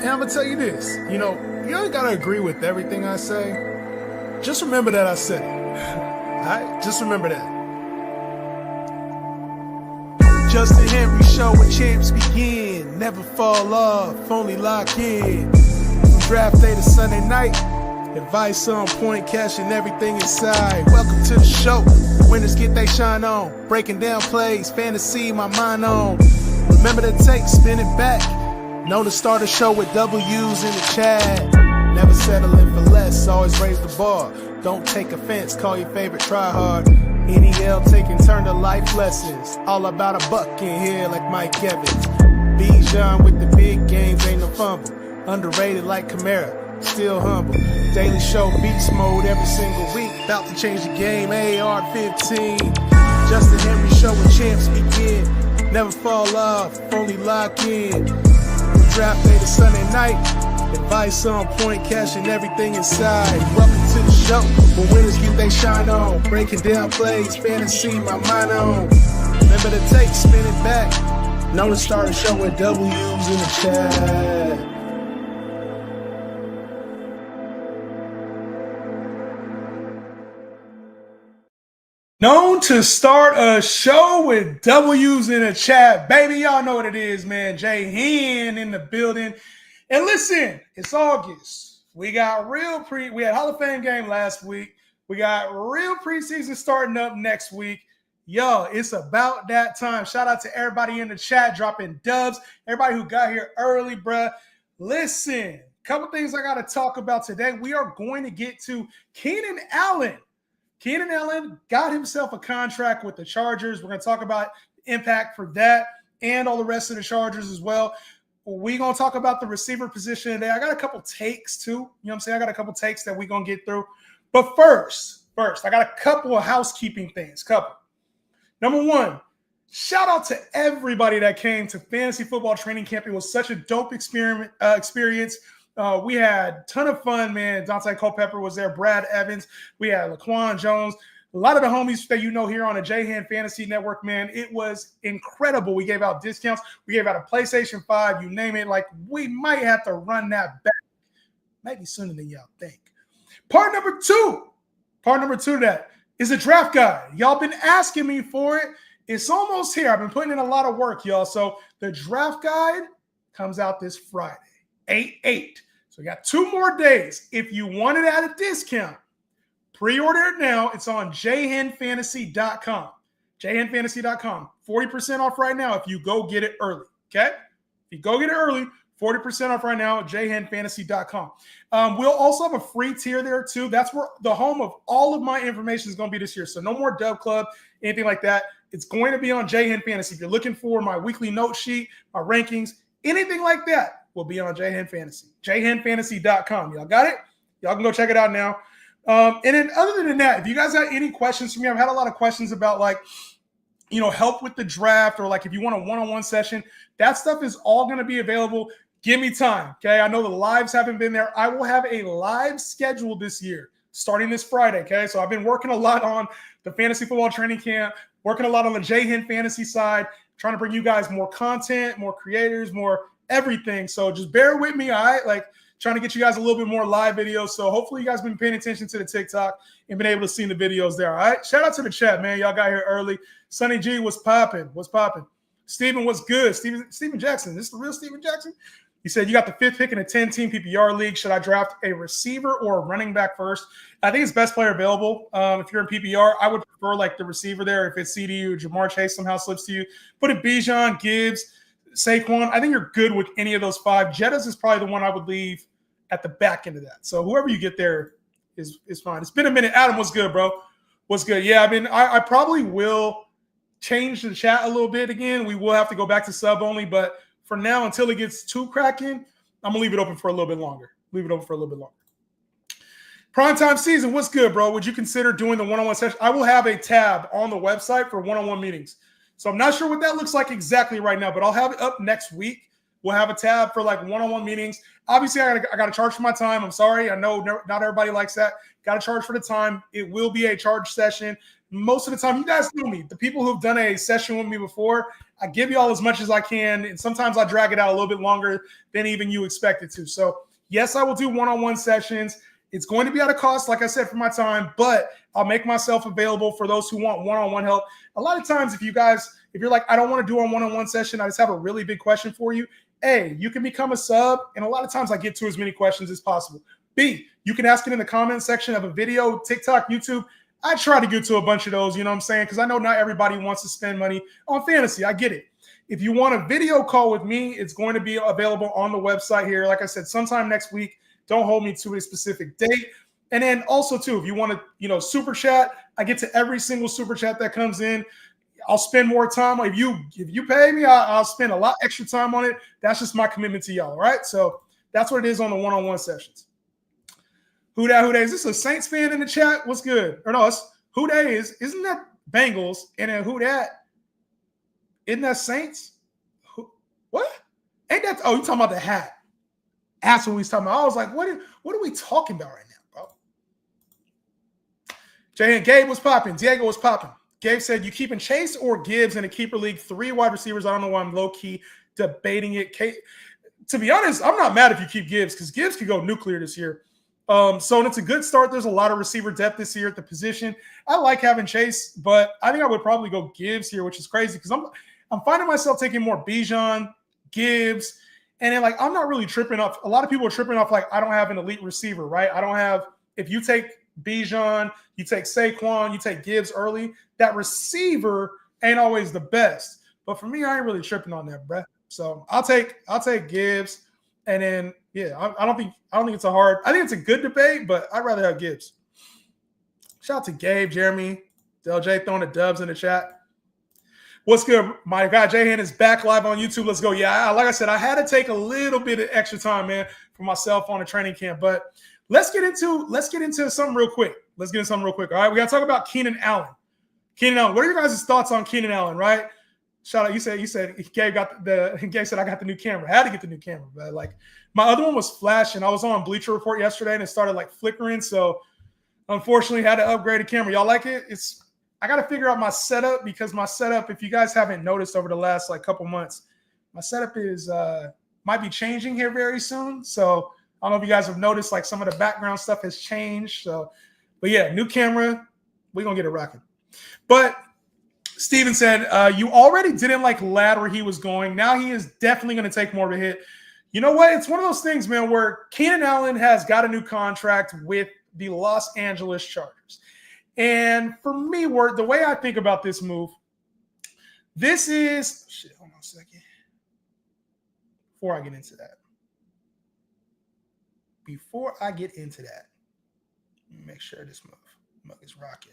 And I'm going to tell you this, you don't got to agree with everything I say. Just remember that I said it. All right? Just remember that. Justin Henry Show where champs begin. Never fall off, only lock in. From draft day to Sunday night. Advice on point, cashing everything inside. Welcome to the show. Winners get they shine on. Breaking down plays, fantasy, my mind on. Remember to take, spin it back. Know to start a show with W's in the chat. Never settling for less, always raise the bar. Don't take offense, call your favorite try hard. NEL taking turn to life lessons. All about a buck in here like Mike Evans. Bijan with the big games, ain't no fumble. Underrated like Kamara, still humble. Daily show beast mode every single week. About to change the game, AR-15. Justin Henry Show where champs begin. Never fall off, only lock in. Draft day to Sunday night. Advice on point, cashing everything inside. Welcome to the show where winners get they shine on. Breaking down plays, fantasy, my mind on. Remember to take, spin it back. Know to start a show with W's in the chat. Known to start a show with W's in the chat. Baby, y'all know what it is, man. Jay Hen in the building. And listen, it's August. We got we had Hall of Fame game last week. We got real preseason starting up next week. Yo, it's about that time. Shout out to everybody in the chat dropping dubs. Everybody who got here early, bruh. Listen, a couple things I got to talk about today. We are going to get to Keenan Allen. Keenan Allen got himself a contract with the Chargers. We're going to talk about the impact for that and all the rest of the Chargers as well. We're going to talk about the receiver position today. I got a couple takes too. You know what I'm saying? I got a couple takes that we're going to get through. But first, I got a couple of housekeeping things. Number one, shout out to everybody that came to Fantasy Football Training Camp. It was such a dope experience. We had a ton of fun, man. Dante Culpepper was there. Brad Evans. We had Laquan Jones. A lot of the homies that you know here on the J-Hand Fantasy Network, man, it was incredible. We gave out discounts. We gave out a PlayStation 5, you name it. Like, we might have to run that back. Maybe sooner than y'all think. Part number two to that is a draft guide. Y'all been asking me for it. It's almost here. I've been putting in a lot of work, y'all. So the draft guide comes out this Friday, 8/8. So we got 2 more days. If you want it at a discount, pre-order it now. It's on jhenfantasy.com. jhenfantasy.com. 40% off right now if you go get it early, okay? If you go get it early, 40% off right now at jhenfantasy.com. We'll also have a free tier there too. That's where the home of all of my information is going to be this year. So no more Dub Club, anything like that. It's going to be on J-Hen Fantasy. If you're looking for my weekly note sheet, my rankings, anything like that will be on J-Hen Fantasy. jhenfantasy.com. Y'all got it? Y'all can go check it out now. And then other than that, if you guys got any questions for me, I've had a lot of questions about help with the draft or if you want a one-on-one session, that stuff is all going to be available. Give me time, okay? I know the lives haven't been there. I will have a live schedule this year starting this Friday, okay? So I've been working a lot on the Fantasy Football Training Camp, working a lot on the J-Hen Fantasy side, trying to bring you guys more content, more creators, more everything. So just bear with me, all right? Trying to get you guys a little bit more live videos. So hopefully you guys been paying attention to the TikTok and been able to see the videos there, all right? Shout out to the chat, man. Y'all got here early. Sonny G, what's popping? Steven, what's good? Steven Jackson. This is the real Steven Jackson? He said, you got the 5th pick in a 10-team PPR league. Should I draft a receiver or a running back first? I think it's best player available. If you're in PPR, I would prefer the receiver there. If it's CD or Jamar Chase somehow slips to you, put it Bijan, Gibbs, Saquon. I think you're good with any of those 5. Jettas is probably the one I would leave at the back end of that. So whoever you get there is fine. It's been a minute. Adam, what's good, bro? What's good? Yeah, I probably will change the chat a little bit again. We will have to go back to sub only, but for now, until it gets too cracking, I'm gonna leave it open for a little bit longer. Primetime season, what's good, bro? Would you consider doing the one-on-one session? I will have a tab on the website for one-on-one meetings. So I'm not sure what that looks like exactly right now, but I'll have it up next week. We'll have a tab for one-on-one meetings. Obviously, I got to charge for my time. I'm sorry. I know not everybody likes that. Got to charge for the time. It will be a charge session. most of the time, you guys know me. The people who've done a session with me before, I give y'all as much as I can. And sometimes I drag it out a little bit longer than even you expect it to. So yes, I will do one-on-one sessions. It's going to be at a cost, like I said, for my time, but I'll make myself available for those who want one-on-one help. A lot of times, if you're like, I don't want to do a one-on-one session, I just have a really big question for you. A, you can become a sub, and a lot of times I get to as many questions as possible. B, you can ask it in the comment section of a video, TikTok, YouTube. I try to get to a bunch of those, you know what I'm saying? Because I know not everybody wants to spend money on fantasy. I get it. If you want a video call with me, it's going to be available on the website here. Like I said, sometime next week. Don't hold me to a specific date. And then also, too, if you want to, super chat, I get to every single super chat that comes in. I'll spend more time. If you pay me, I'll spend a lot extra time on it. That's just my commitment to y'all, all right? So that's what it is on the one-on-one sessions. Who dat? Is this a Saints fan in the chat? What's good? Or no, it's who dat is. Isn't that Bengals? And then who dat? Isn't that Saints? What? Ain't that? Oh, you talking about the hat. That's what we was talking about. I was like, what are we talking about right now, bro? Jay and Gabe was popping. Diego was popping. Gabe said, you keeping Chase or Gibbs in a keeper league? 3 wide receivers. I don't know why I'm low-key debating it. To be honest, I'm not mad if you keep Gibbs because Gibbs could go nuclear this year. So it's a good start. There's a lot of receiver depth this year at the position. I like having Chase, but I think I would probably go Gibbs here, which is crazy because I'm finding myself taking more Bijan, Gibbs, and then, I'm not really tripping off. A lot of people are tripping off, I don't have an elite receiver, right? I don't have – if you take Bijan, you take Saquon, you take Gibbs early, that receiver ain't always the best. But for me, I ain't really tripping on that, bruh. So I'll take Gibbs, and then, yeah, I don't think it's a hard – I think it's a good debate, but I'd rather have Gibbs. Shout out to Gabe, Jeremy, LJ throwing the dubs in the chat. What's good? My guy Jayhan is back live on YouTube. Let's go. Yeah, like I said, I had to take a little bit of extra time, man, for myself on a training camp. But let's get into something real quick. All right, we got to talk about Keenan Allen. What are your guys' thoughts on Keenan Allen? Right? Shout out. You said Gabe said I got the new camera. I had to get the new camera, but my other one was flashing. I was on Bleacher Report yesterday and it started flickering. So unfortunately, had to upgrade the camera. Y'all like it? I got to figure out my setup because my setup, if you guys haven't noticed over the last couple months, my setup is might be changing here very soon. So I don't know if you guys have noticed some of the background stuff has changed. So, but yeah, new camera, we're going to get it rocking. But Steven said, you already didn't like Ladd where he was going. Now he is definitely going to take more of a hit. You know what? It's one of those things, man, where Keenan Allen has got a new contract with the Los Angeles Chargers. And for me, the way I think about this move, this is – hold on a second. Before I get into that, let me make sure this mug is rocking.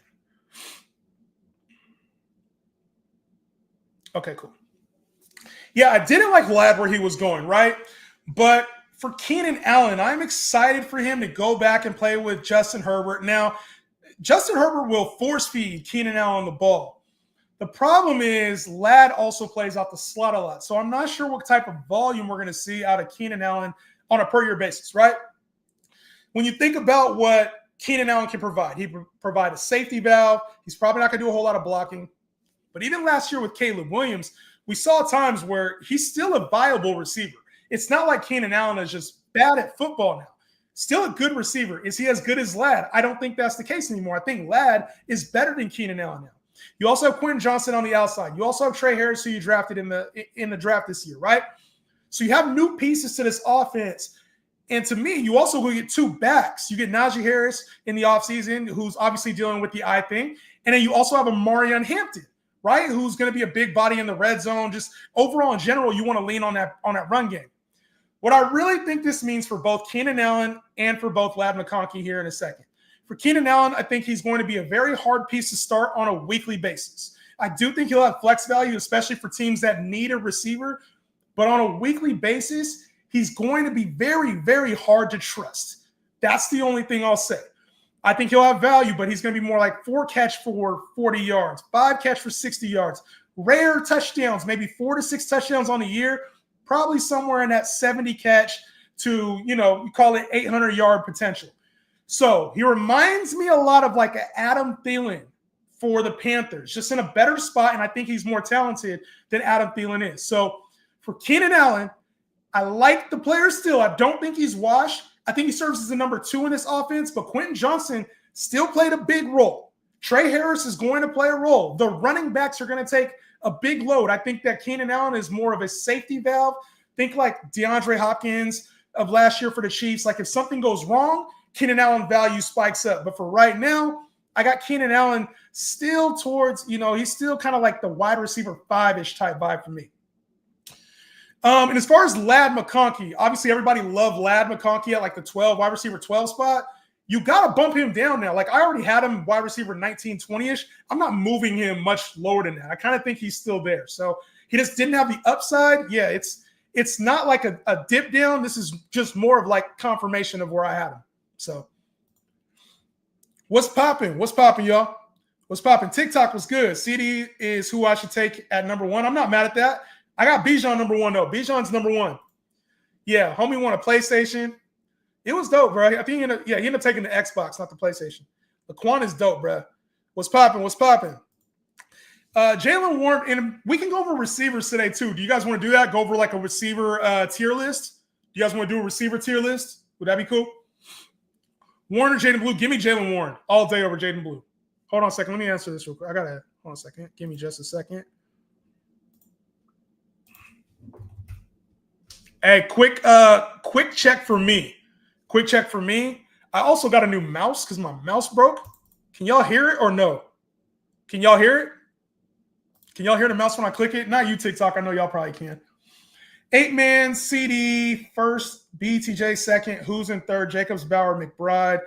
Okay, cool. Yeah, I didn't like Ladd where he was going, right? But for Keenan Allen, I'm excited for him to go back and play with Justin Herbert. Now, Justin Herbert will force feed Keenan Allen the ball. The problem is Ladd also plays out the slot a lot. So I'm not sure what type of volume we're going to see out of Keenan Allen on a per-year basis, right? When you think about what Keenan Allen can provide, he provide a safety valve. He's probably not going to do a whole lot of blocking. But even last year with Caleb Williams, we saw times where he's still a viable receiver. It's not like Keenan Allen is just bad at football now. Still a good receiver. Is he as good as Ladd? I don't think that's the case anymore. I think Ladd is better than Keenan Allen now. You also have Quentin Johnson on the outside. You also have Trey Harris, who you drafted in the draft this year, right? So you have new pieces to this offense. And to me, you also will get two backs. You get Najee Harris in the offseason, who's obviously dealing with the eye thing. And then you also have a Marion Hampton, right, who's going to be a big body in the red zone. Just overall, in general, you want to lean on that run game. What I really think this means for both Keenan Allen and for both Ladd McConkey here in a second. For Keenan Allen, I think he's going to be a very hard piece to start on a weekly basis. I do think he'll have flex value, especially for teams that need a receiver. But on a weekly basis, he's going to be very, very hard to trust. That's the only thing I'll say. I think he'll have value, but he's going to be more like 4 catch for 40 yards, 5 catch for 60 yards, rare touchdowns, maybe 4 to 6 touchdowns on the year, probably somewhere in that 70 catch to, you call it 800-yard potential. So he reminds me a lot of like an Adam Thielen for the Panthers, just in a better spot, and I think he's more talented than Adam Thielen is. So for Keenan Allen, I like the player still. I don't think he's washed. I think he serves as the number 2 in this offense, but Quentin Johnson still played a big role. Trey Harris is going to play a role. The running backs are going to take a big load. I think that Keenan Allen is more of a safety valve. Think like DeAndre Hopkins of last year for the Chiefs. Like if something goes wrong, Keenan Allen value spikes up. But for right now, I got Keenan Allen still towards, he's still kind of like the wide receiver 5-ish type vibe for me. And as far as Ladd McConkey, obviously everybody loved Ladd McConkey at like the wide receiver 12 spot. You got to bump him down now. Like I already had him wide receiver 19, 20-ish. I'm not moving him much lower than that. I kind of think he's still there. So he just didn't have the upside. Yeah, it's not like a dip down. This is just more of like confirmation of where I had him. So what's popping? What's popping, y'all? What's popping? TikTok was good. CD is who I should take at number 1. I'm not mad at that. I got Bijan number 1, though. Bijan's number 1. Yeah, homie won a PlayStation. It was dope, bro. I think he ended up taking the Xbox, not the PlayStation. Laquan is dope, bro. What's popping? What's popping? Jalen Warren, and we can go over receivers today, too. Do you guys want to do that? Go over like a receiver tier list? Do you guys want to do a receiver tier list? Would that be cool? Warren or Jaden Blue? Give me Jalen Warren all day over Jaden Blue. Hold on a second. Let me answer this real quick. Hold on a second. Give me just a second. Hey, quick check for me. Quick check for me. I also got a new mouse because my mouse broke. Can y'all hear it or no? Can y'all hear it? Can y'all hear the mouse when I click it? Not you, TikTok. I know y'all probably can. 8-man, CD, first, BTJ, second. Who's in third? Jacobs, Bauer, McBride,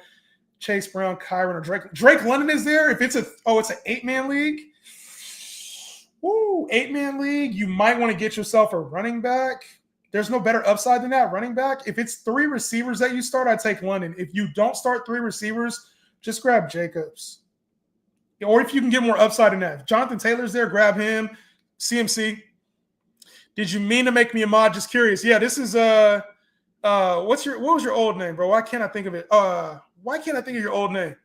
Chase Brown, Kyron, or Drake. Drake London is there. If it's it's an 8-man league. Woo, 8-man league. You might want to get yourself a running back. There's no better upside than that running back. If it's 3 receivers that you start, I'd take London. If you don't start 3 receivers, just grab Jacobs. Or if you can get more upside than that. If Jonathan Taylor's there, grab him. CMC. Did you mean to make me a mod? Just curious. Yeah, this is what was your old name, bro? Why can't I think of it? Why can't I think of your old name?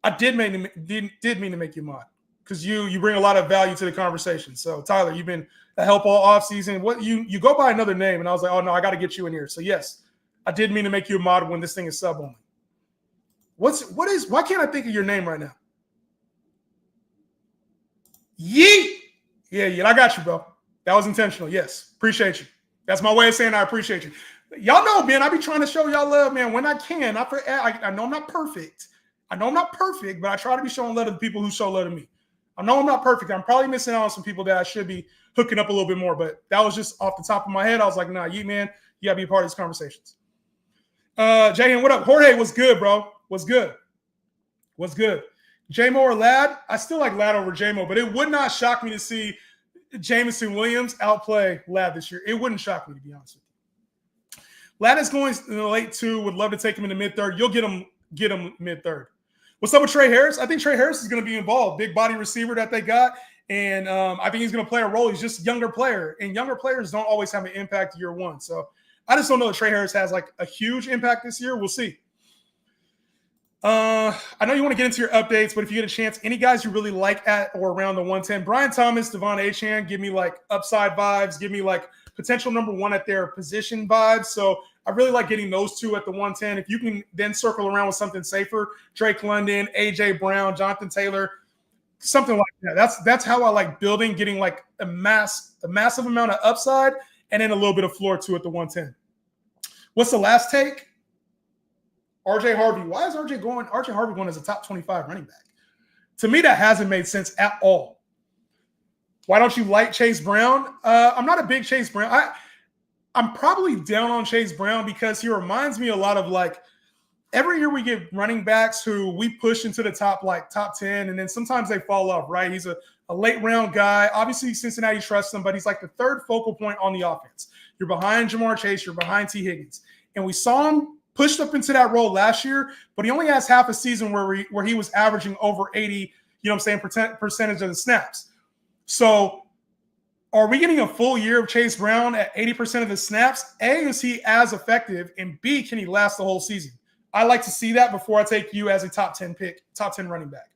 I did mean to make you a mod because you bring a lot of value to the conversation. So Tyler, you've been a help all offseason. What you go by another name, and I was like, oh no, I got to get you in here. So yes, I did mean to make you a mod when this thing is sub only. Why can't I think of your name right now? Yeet. Yeah, I got you, bro. That was intentional. Yes, appreciate you. That's my way of saying I appreciate you. Y'all know, man, I be trying to show y'all love, man, when I can. I know I'm not perfect. But I try to be showing love to the people who show love to me. I know I'm not perfect. I'm probably missing out on some people that I should be hooking up a little bit more, but that was just off the top of my head. I was like, nah, man, you got to be a part of these conversations. Jahan, what up? Jorge, what's good, bro? What's good? J-Mo or Ladd? I still like Ladd over J-Mo, but it would not shock me to see Jameson Williams outplay Ladd this year. It wouldn't shock me, to be honest with you. Ladd is going in the late 2. Would love to take him in the mid-3rd. You'll get him mid-3rd. What's up with Trey Harris? I think Trey Harris is going to be involved. Big body receiver that they got. And I think he's going to play a role. He's just a younger player. And younger players don't always have an impact year 1. So I just don't know if Trey Harris has like a huge impact this year. We'll see. I know you want to get into your updates, but if you get a chance, any guys you really like at or around the 110, Brian Thomas, Devon Achane, give me like upside vibes, give me like potential number 1 at their position vibes. So I really like getting those 2 at the 110. If you can then circle around with something safer, Drake London, AJ Brown, Jonathan Taylor, something like that. That's how I like building, getting like a massive amount of upside and then a little bit of floor too at the 110. What's the last take? RJ Harvey. Why is RJ Harvey going as a top 25 running back? To me, that hasn't made sense at all. Why don't you like Chase Brown? I'm not a big Chase Brown. I'm probably down on Chase Brown because he reminds me a lot of like every year we get running backs who we push into the top 10, and then sometimes they fall off, right? He's a late round guy. Obviously, Cincinnati trusts him, but he's like the 3rd focal point on the offense. You're behind Jamar Chase. You're behind T. Higgins. And we saw him pushed up into that role last year, but he only has half a season where he was averaging over 80, percentage of the snaps. So are we getting a full year of Chase Brown at 80% of the snaps? A, is he as effective? And B, can he last the whole season? I like to see that before I take you as a top 10 running back.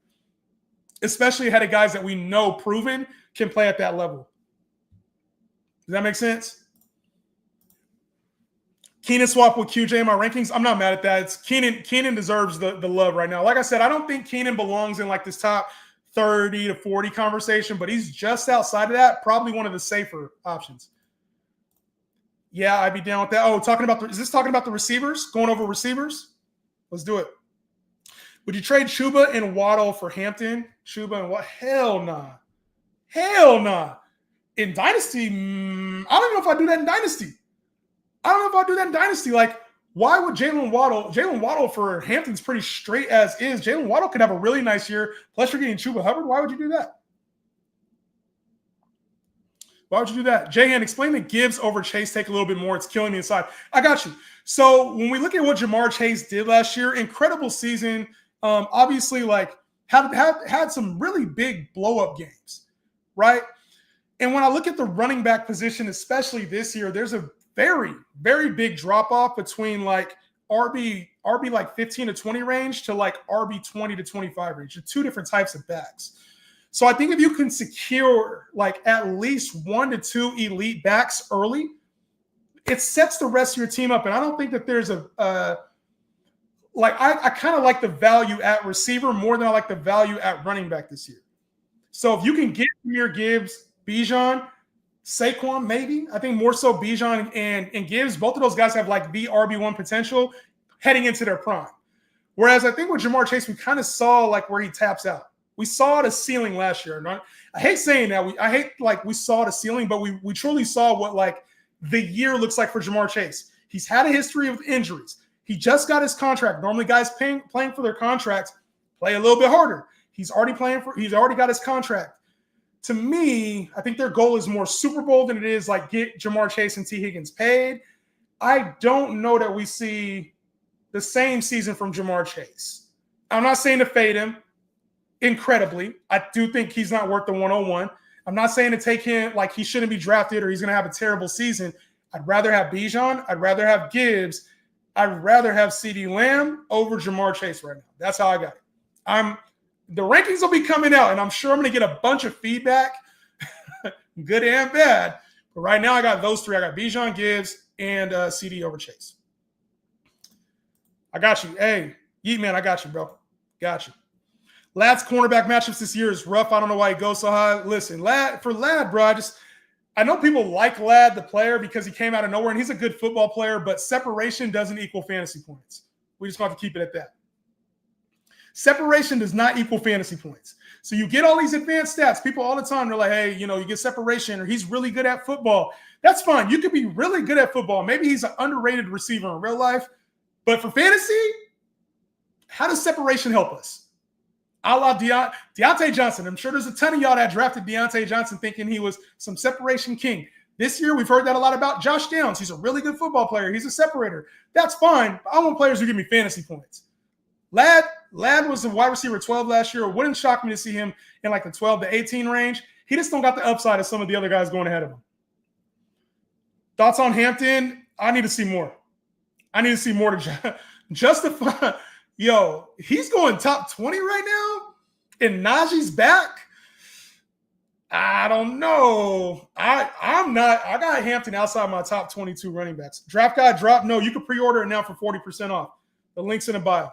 especially ahead of guys that we know proven can play at that level. Does that make sense? Keenan swap with QJ in my rankings. I'm not mad at that. It's Keenan deserves the love right now. Like I said, I don't think Keenan belongs in like this top 30 to 40 conversation, but he's just outside of that. Probably one of the safer options. Yeah, I'd be down with that. Oh, is this talking about the receivers? Going over receivers? Let's do it. Would you trade Chuba and Waddle for Hampton? Chuba and what? Hell nah. Hell nah. In Dynasty, I don't even know if I do that in Dynasty. Like, why would Jalen Waddle for Hampton's pretty straight as is. Jalen Waddle could have a really nice year. Plus, you're getting Chuba Hubbard. Why would you do that? Jahan, explain the Gibbs over Chase take a little bit more. It's killing me inside. I got you. So when we look at what Jamar Chase did last year, incredible season. Obviously, like had some really big blow-up games, right? And when I look at the running back position, especially this year, there's a very, very big drop-off between like RB like 15 to 20 range to like RB 20 to 25 range. They're two different types of backs. So I think if you can secure like at least 1 to 2 elite backs early, it sets the rest of your team up. And I don't think that there's I kind of like the value at receiver more than I like the value at running back this year. So if you can get Jahmyr Gibbs, Bijan, Saquon, maybe. I think more so Bijan and Gibbs. Both of those guys have like the RB1 potential heading into their prime. Whereas I think with Jamar Chase, we kind of saw like where he taps out. We saw the ceiling last year. I hate saying that. We saw the ceiling, but we truly saw what like the year looks like for Jamar Chase. He's had a history of injuries. He just got his contract. Normally guys playing for their contracts play a little bit harder. He's already got his contract. To me, I think their goal is more Super Bowl than it is like get Jamar Chase and T. Higgins paid. I don't know that we see the same season from Jamar Chase. I'm not saying to fade him incredibly. I do think he's not worth the 101. I'm not saying to take him like he shouldn't be drafted or he's going to have a terrible season. I'd rather have Bijan. I'd rather have Gibbs. I'd rather have CeeDee Lamb over Jamar Chase right now. That's how I got it. The rankings will be coming out, and I'm sure I'm going to get a bunch of feedback, good and bad. But right now, I got those three. I got Bijan, Gibbs, and CD over Chase. I got you. Hey, Yeet Man, I got you, bro. Got you. Ladd's cornerback matchups this year is rough. I don't know why he goes so high. Listen, Ladd, bro, I know people like Ladd, the player, because he came out of nowhere, and he's a good football player, but separation doesn't equal fantasy points. We just have to keep it at that. Separation does not equal fantasy points. So you get all these advanced stats. People all the time, they're like, hey, you get separation or he's really good at football. That's fine. You could be really good at football. Maybe he's an underrated receiver in real life. But for fantasy, how does separation help us? A la Deontay Johnson. I'm sure there's a ton of y'all that drafted Deontay Johnson thinking he was some separation king. This year, we've heard that a lot about Josh Downs. He's a really good football player. He's a separator. That's fine. But I want players who give me fantasy points. Ladd was a wide receiver 12 last year. It wouldn't shock me to see him in like the 12 to 18 range. He just don't got the upside of some of the other guys going ahead of him. Thoughts on Hampton? I need to see more. I need to see more to justify. Yo, he's going top 20 right now, and Najee's back. I don't know. I'm not. I got Hampton outside my top 22 running backs. Draft guy drop. No, you can pre-order it now for 40% off. The link's in the bio.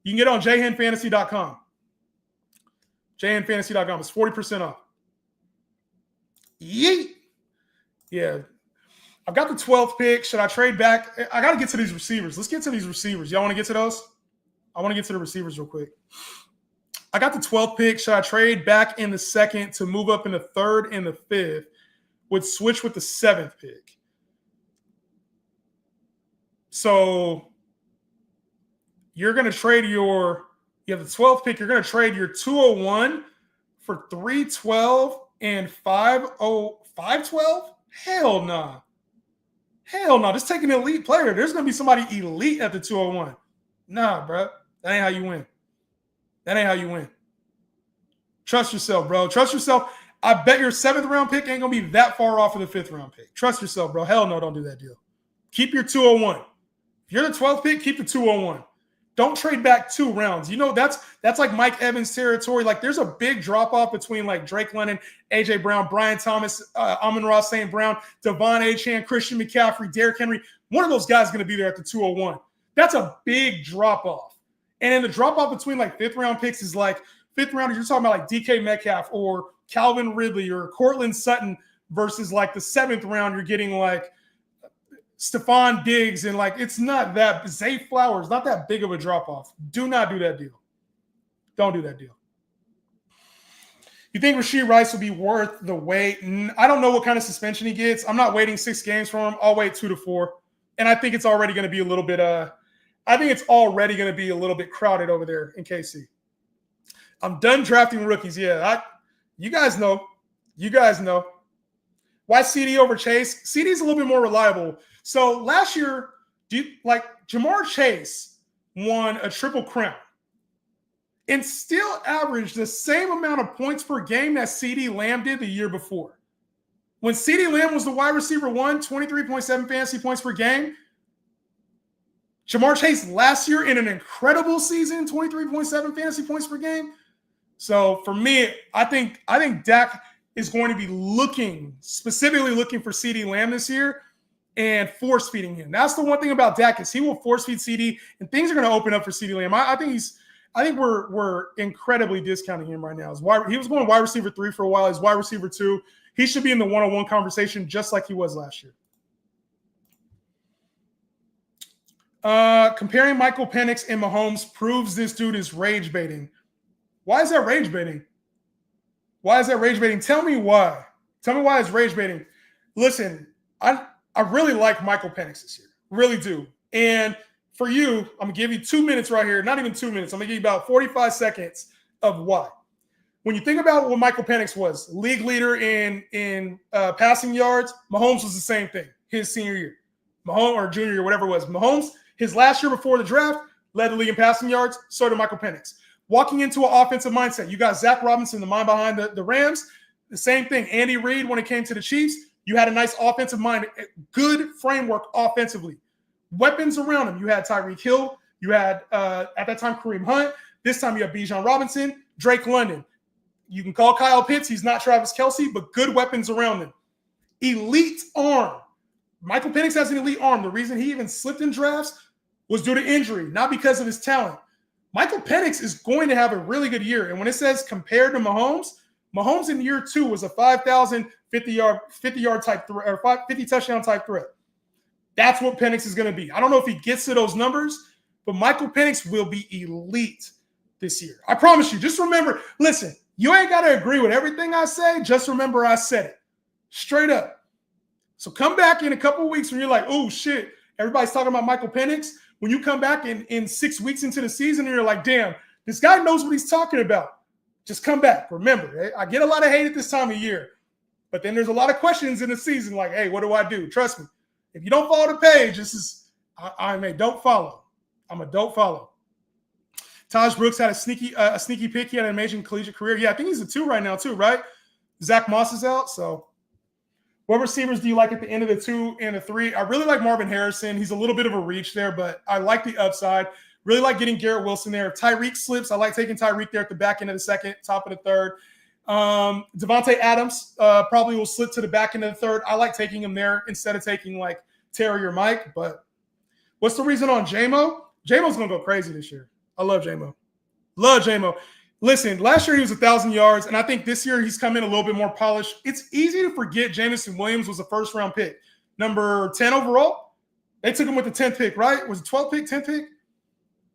You can get it on jhanfantasy.com. jhanfantasy.com. It's 40% off. Yeet. Yeah. I've got the 12th pick. Should I trade back? I got to get to these receivers. Let's get to these receivers. Y'all want to get to those? I want to get to the receivers real quick. I got the 12th pick. Should I trade back in the second to move up in the third and the fifth? Would switch with the 7th pick. So you're going to trade you have the 12th pick. You're going to trade your 201 for 312 and 512? Hell nah. Hell no. Just take an elite player. There's going to be somebody elite at the 201. Nah, bro. That ain't how you win. That ain't how you win. Trust yourself, bro. Trust yourself. I bet your 7th round pick ain't going to be that far off of the 5th round pick. Trust yourself, bro. Hell no, don't do that deal. Keep your 201. If you're the 12th pick, keep the 201. Don't trade back 2 rounds. You know, that's like Mike Evans territory. Like, there's a big drop-off between, like, Drake London, A.J. Brown, Brian Thomas, Amon-Ra St. Brown, Devon Achane, Christian McCaffrey, Derrick Henry. One of those guys is going to be there at the 201. That's a big drop-off. And then the drop-off between, like, 5th-round picks is, like, 5th rounders, you're talking about, like, DK Metcalf or Calvin Ridley or Cortland Sutton versus, like, the 7th round, you're getting, like, Stephon Diggs, and like it's not that Zay Flowers, not that big of a drop off. Do not do that deal. Don't do that deal. You think Rashee Rice will be worth the wait? I don't know what kind of suspension he gets. I'm not waiting 6 games for him. I'll wait 2 to 4, and I think it's already going to be a little bit. I think it's already going to be a little bit crowded over there in KC. I'm done drafting rookies. Yeah, you guys know. You guys know. Why CD over Chase? CD's a little bit more reliable. So last year, Jamar Chase won a Triple Crown and still averaged the same amount of points per game that CD Lamb did the year before. When CD Lamb was the wide receiver 1, 23.7 fantasy points per game, Jamar Chase last year in an incredible season, 23.7 fantasy points per game. So for me, I think Dak is going to be specifically looking for CD Lamb this year and force feeding him. That's the one thing about Dak is he will force feed CD, and things are going to open up for CD Lamb. I think we're incredibly discounting him right now. He was going wide receiver 3 for a while. He's wide receiver 2. He should be in the one-on-one conversation just like he was last year. Comparing Michael Penix and Mahomes proves this dude is rage baiting. Why is that rage baiting? Why is that rage baiting? Tell me why. Tell me why it's rage baiting. Listen, I really like Michael Penix this year. Really do. And for you, I'm going to give you 2 minutes right here. Not even 2 minutes. I'm going to give you about 45 seconds of why. When you think about what Michael Penix was, league leader in passing yards, Mahomes was the same thing his senior year. Mahomes, or junior year, whatever it was. Mahomes, his last year before the draft, led the league in passing yards. So did Michael Penix. Walking into an offensive mindset, you got Zach Robinson, the mind behind the Rams. The same thing. Andy Reid, when it came to the Chiefs, you had a nice offensive mind, good framework offensively. Weapons around him. You had Tyreek Hill. You had, at that time, Kareem Hunt. This time you have Bijan Robinson, Drake London. You can call Kyle Pitts. He's not Travis Kelce, but good weapons around him. Elite arm. Michael Penix has an elite arm. The reason he even slipped in drafts was due to injury, not because of his talent. Michael Penix is going to have a really good year. And when it says compared to Mahomes in year 2 was a 5,000 50-yard type threat, or 50 touchdown type threat. That's what Penix is going to be. I don't know if he gets to those numbers, but Michael Penix will be elite this year. I promise you. Just remember, listen, you ain't got to agree with everything I say. Just remember I said it. Straight up. So come back in a couple of weeks when you're like, oh, shit, everybody's talking about Michael Penix. When you come back in 6 weeks into the season and you're like, damn, this guy knows what he's talking about. Just come back. Remember, I get a lot of hate at this time of year. But then there's a lot of questions in the season like, hey, what do I do? Trust me. If you don't follow the page, I'm a don't follow. I'm a don't follow. Taj Brooks had a sneaky pick. He had an amazing collegiate career. Yeah, I think he's a 2 right now too, right? Zach Moss is out. So what receivers do you like at the end of the 2 and the 3? I really like Marvin Harrison. He's a little bit of a reach there, but I like the upside. Really like getting Garrett Wilson there. If Tyreek slips, I like taking Tyreek there at the back end of the 2nd, top of the 3rd. Devontae Adams probably will slip to the back end of the 3rd. I like taking him there instead of taking like Terry or Mike. But what's the reason on J-Mo? J-Mo's going to go crazy this year. I love J-Mo. Love J-Mo. Listen, last year he was 1,000 yards, and I think this year he's come in a little bit more polished. It's easy to forget Jameson Williams was a first-round pick. Number 10 overall. They took him with the 10th pick, right? Was it 12th pick, 10th pick?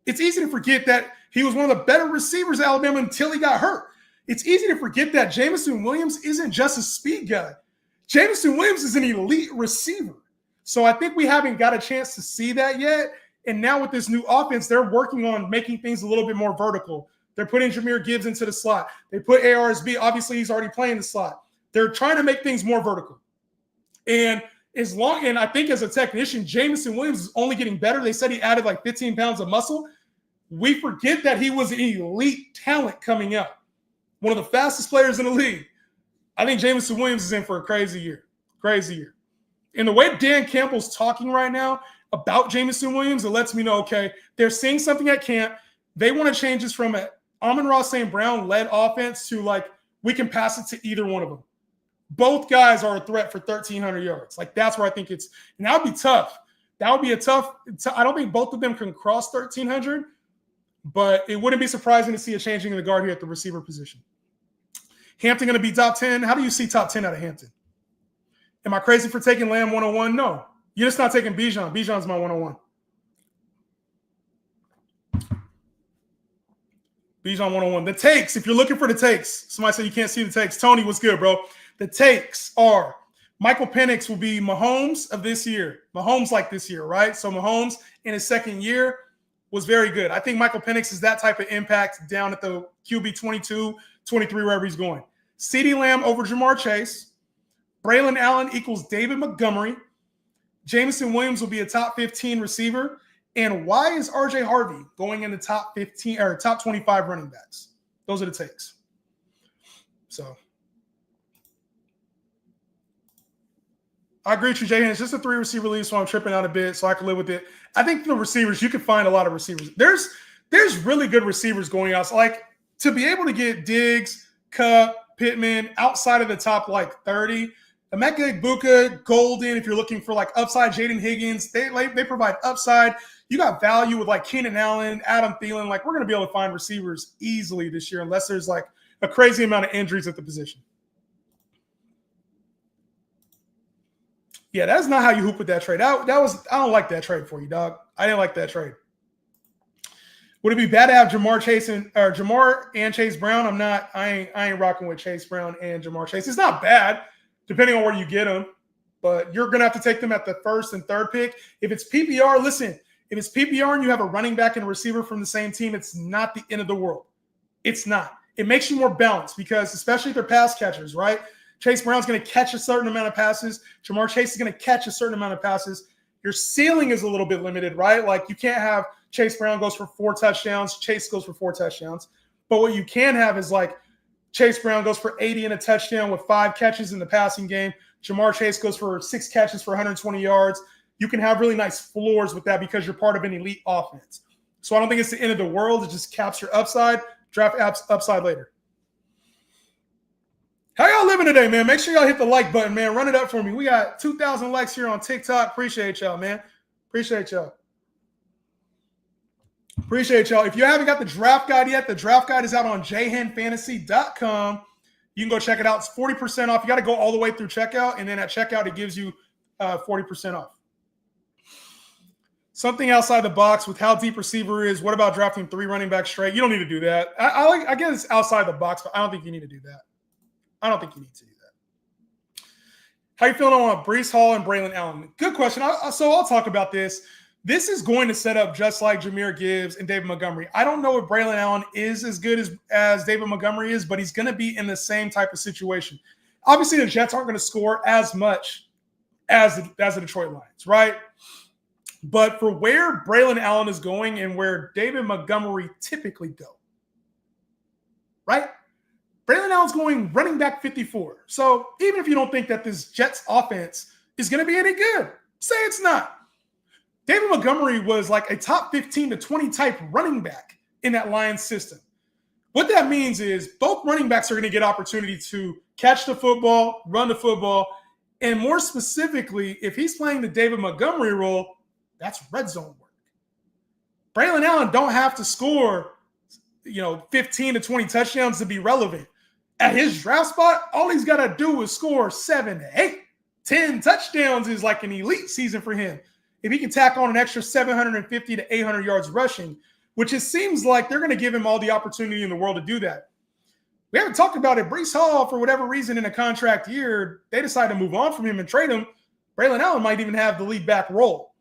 It's easy to forget that he was one of the better receivers at Alabama until he got hurt. It's easy to forget that Jameson Williams isn't just a speed guy. Jameson Williams is an elite receiver. So I think we haven't got a chance to see that yet. And now with this new offense, they're working on making things a little bit more vertical. They're putting Jahmyr Gibbs into the slot. They put ARSB. Obviously, he's already playing the slot. They're trying to make things more vertical. And I think as a technician, Jameson Williams is only getting better. They said he added like 15 pounds of muscle. We forget that he was an elite talent coming out. One of the fastest players in the league. I think Jameson Williams is in for a crazy year. Crazy year. And the way Dan Campbell's talking right now, about Jameson Williams that lets me know, okay, they're seeing something at camp. They want to change this from an Amon-Ra St. Brown-led offense to, like, we can pass it to either one of them. Both guys are a threat for 1,300 yards. Like, that's where I think it's – and that would be tough. That would be a tough – I don't think both of them can cross 1,300, but it wouldn't be surprising to see a changing in the guard here at the receiver position. Hampton going to be top 10. How do you see top 10 out of Hampton? Am I crazy for taking Lamb 101? No. You're just not taking Bijan. Bijan's my 101. Bijan 101. The takes, if you're looking for the takes, somebody said you can't see the takes. Tony, what's good, bro? The takes are Michael Penix will be Mahomes of this year. Mahomes like this year, right? So Mahomes in his second year was very good. I think Michael Penix is that type of impact down at the QB 22, 23, wherever he's going. CeeDee Lamb over Jamar Chase. Braylon Allen equals David Montgomery. Jameson Williams will be a top 15 receiver. And why is RJ Harvey going in the top 15 or top 25 running backs? Those are the takes. So I agree with you, Jay. It's just a 3 receiver league, so I'm tripping out a bit, so I can live with it. I think the receivers, you can find a lot of receivers. There's really good receivers going out. So, like, to be able to get Diggs, Kupp, Pittman outside of the top, like, 30, Emeka Egbuka, Golden, if you're looking for, like, upside, Jaden Higgins, they provide upside. You got value with, like, Keenan Allen, Adam Thielen. Like, we're going to be able to find receivers easily this year unless there's, like, a crazy amount of injuries at the position. Yeah, that's not how you hoop with that trade. I don't like that trade for you, dog. I didn't like that trade. Would it be bad to have Jamar and Chase Brown? I ain't rocking with Chase Brown and Jamar Chase. It's not bad, depending on where you get them, but you're gonna have to take them at the first and third pick. If it's PPR, listen. If it's PPR and you have a running back and a receiver from the same team, it's not the end of the world. It's not. It makes you more balanced because, especially if they're pass catchers, right? Chase Brown's going to catch a certain amount of passes. Jamar Chase is going to catch a certain amount of passes. Your ceiling is a little bit limited, right? Like, you can't have Chase Brown goes for 4 touchdowns, Chase goes for 4 touchdowns. But what you can have is, like, Chase Brown goes for 80 and a touchdown with 5 catches in the passing game. Jamar Chase goes for 6 catches for 120 yards. You can have really nice floors with that because you're part of an elite offense. So I don't think it's the end of the world. It just caps your upside. Draft upside later. How y'all living today, man? Make sure y'all hit the like button, man. Run it up for me. We got 2,000 likes here on TikTok. Appreciate y'all, man. Appreciate y'all. Appreciate y'all. If you haven't got the draft guide yet, the draft guide is out on jhenfantasy.com. You can go check it out. It's 40% off. You got to go all the way through checkout, and then at checkout, it gives you 40% off. Something outside the box with how deep receiver is. What about drafting 3 running backs straight? You don't need to do that. I guess it's outside the box, but I don't think you need to do that. I don't think you need to do that. How you feeling on Breece Hall and Braylon Allen? Good question. So I'll talk about this. This is going to set up just like Jahmyr Gibbs and David Montgomery. I don't know if Braylon Allen is as good as David Montgomery is, but he's going to be in the same type of situation. Obviously, the Jets aren't going to score as much as the Detroit Lions, right? But for where Braylon Allen is going and where David Montgomery typically go, right? Braylon Allen's going running back 54. So even if you don't think that this Jets offense is going to be any good, say it's not. David Montgomery was like a top 15 to 20 type running back in that Lions system. What that means is both running backs are going to get opportunity to catch the football, run the football, and more specifically, if he's playing the David Montgomery role, that's red zone work. Braylon Allen don't have to score, 15 to 20 touchdowns to be relevant. At his draft spot, all he's got to do is score 7 to 8. 10 touchdowns is like an elite season for him. If he can tack on an extra 750 to 800 yards rushing, which it seems like they're going to give him all the opportunity in the world to do that. We haven't talked about it. Breece Hall, for whatever reason, in a contract year, they decide to move on from him and trade him. Braylon Allen might even have the lead back role.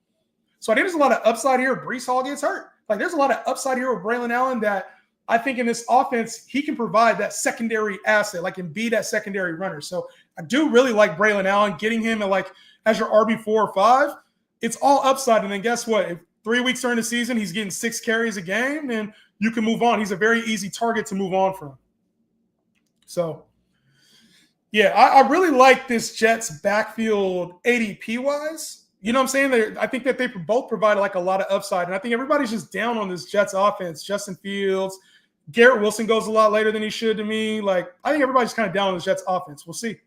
So I think there's a lot of upside here. Breece Hall gets hurt. Like, there's a lot of upside here with Braylon Allen that I think in this offense, he can provide that secondary asset, like, and be that secondary runner. So I do really like Braylon Allen, getting him as your RB4 or 5. It's all upside. And then guess what? If 3 weeks during the season, he's getting 6 carries a game, then you can move on. He's a very easy target to move on from. So, yeah, I really like this Jets backfield ADP-wise. You know what I'm saying? I think that they both provide like a lot of upside. And I think everybody's just down on this Jets offense. Justin Fields, Garrett Wilson goes a lot later than he should to me. Like, I think everybody's kind of down on the Jets offense. We'll see.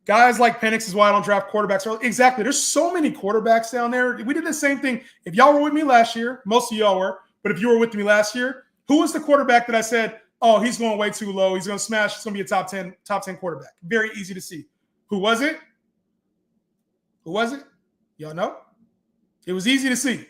Guys like Penix is why I don't draft quarterbacks early. Exactly. There's so many quarterbacks down there. We did the same thing. If y'all were with me last year, most of y'all were, but if you were with me last year, who was the quarterback that I said, oh, he's going way too low. He's going to smash. It's going to be a top 10 quarterback. Very easy to see. Who was it? Who was it? Y'all know? It was easy to see.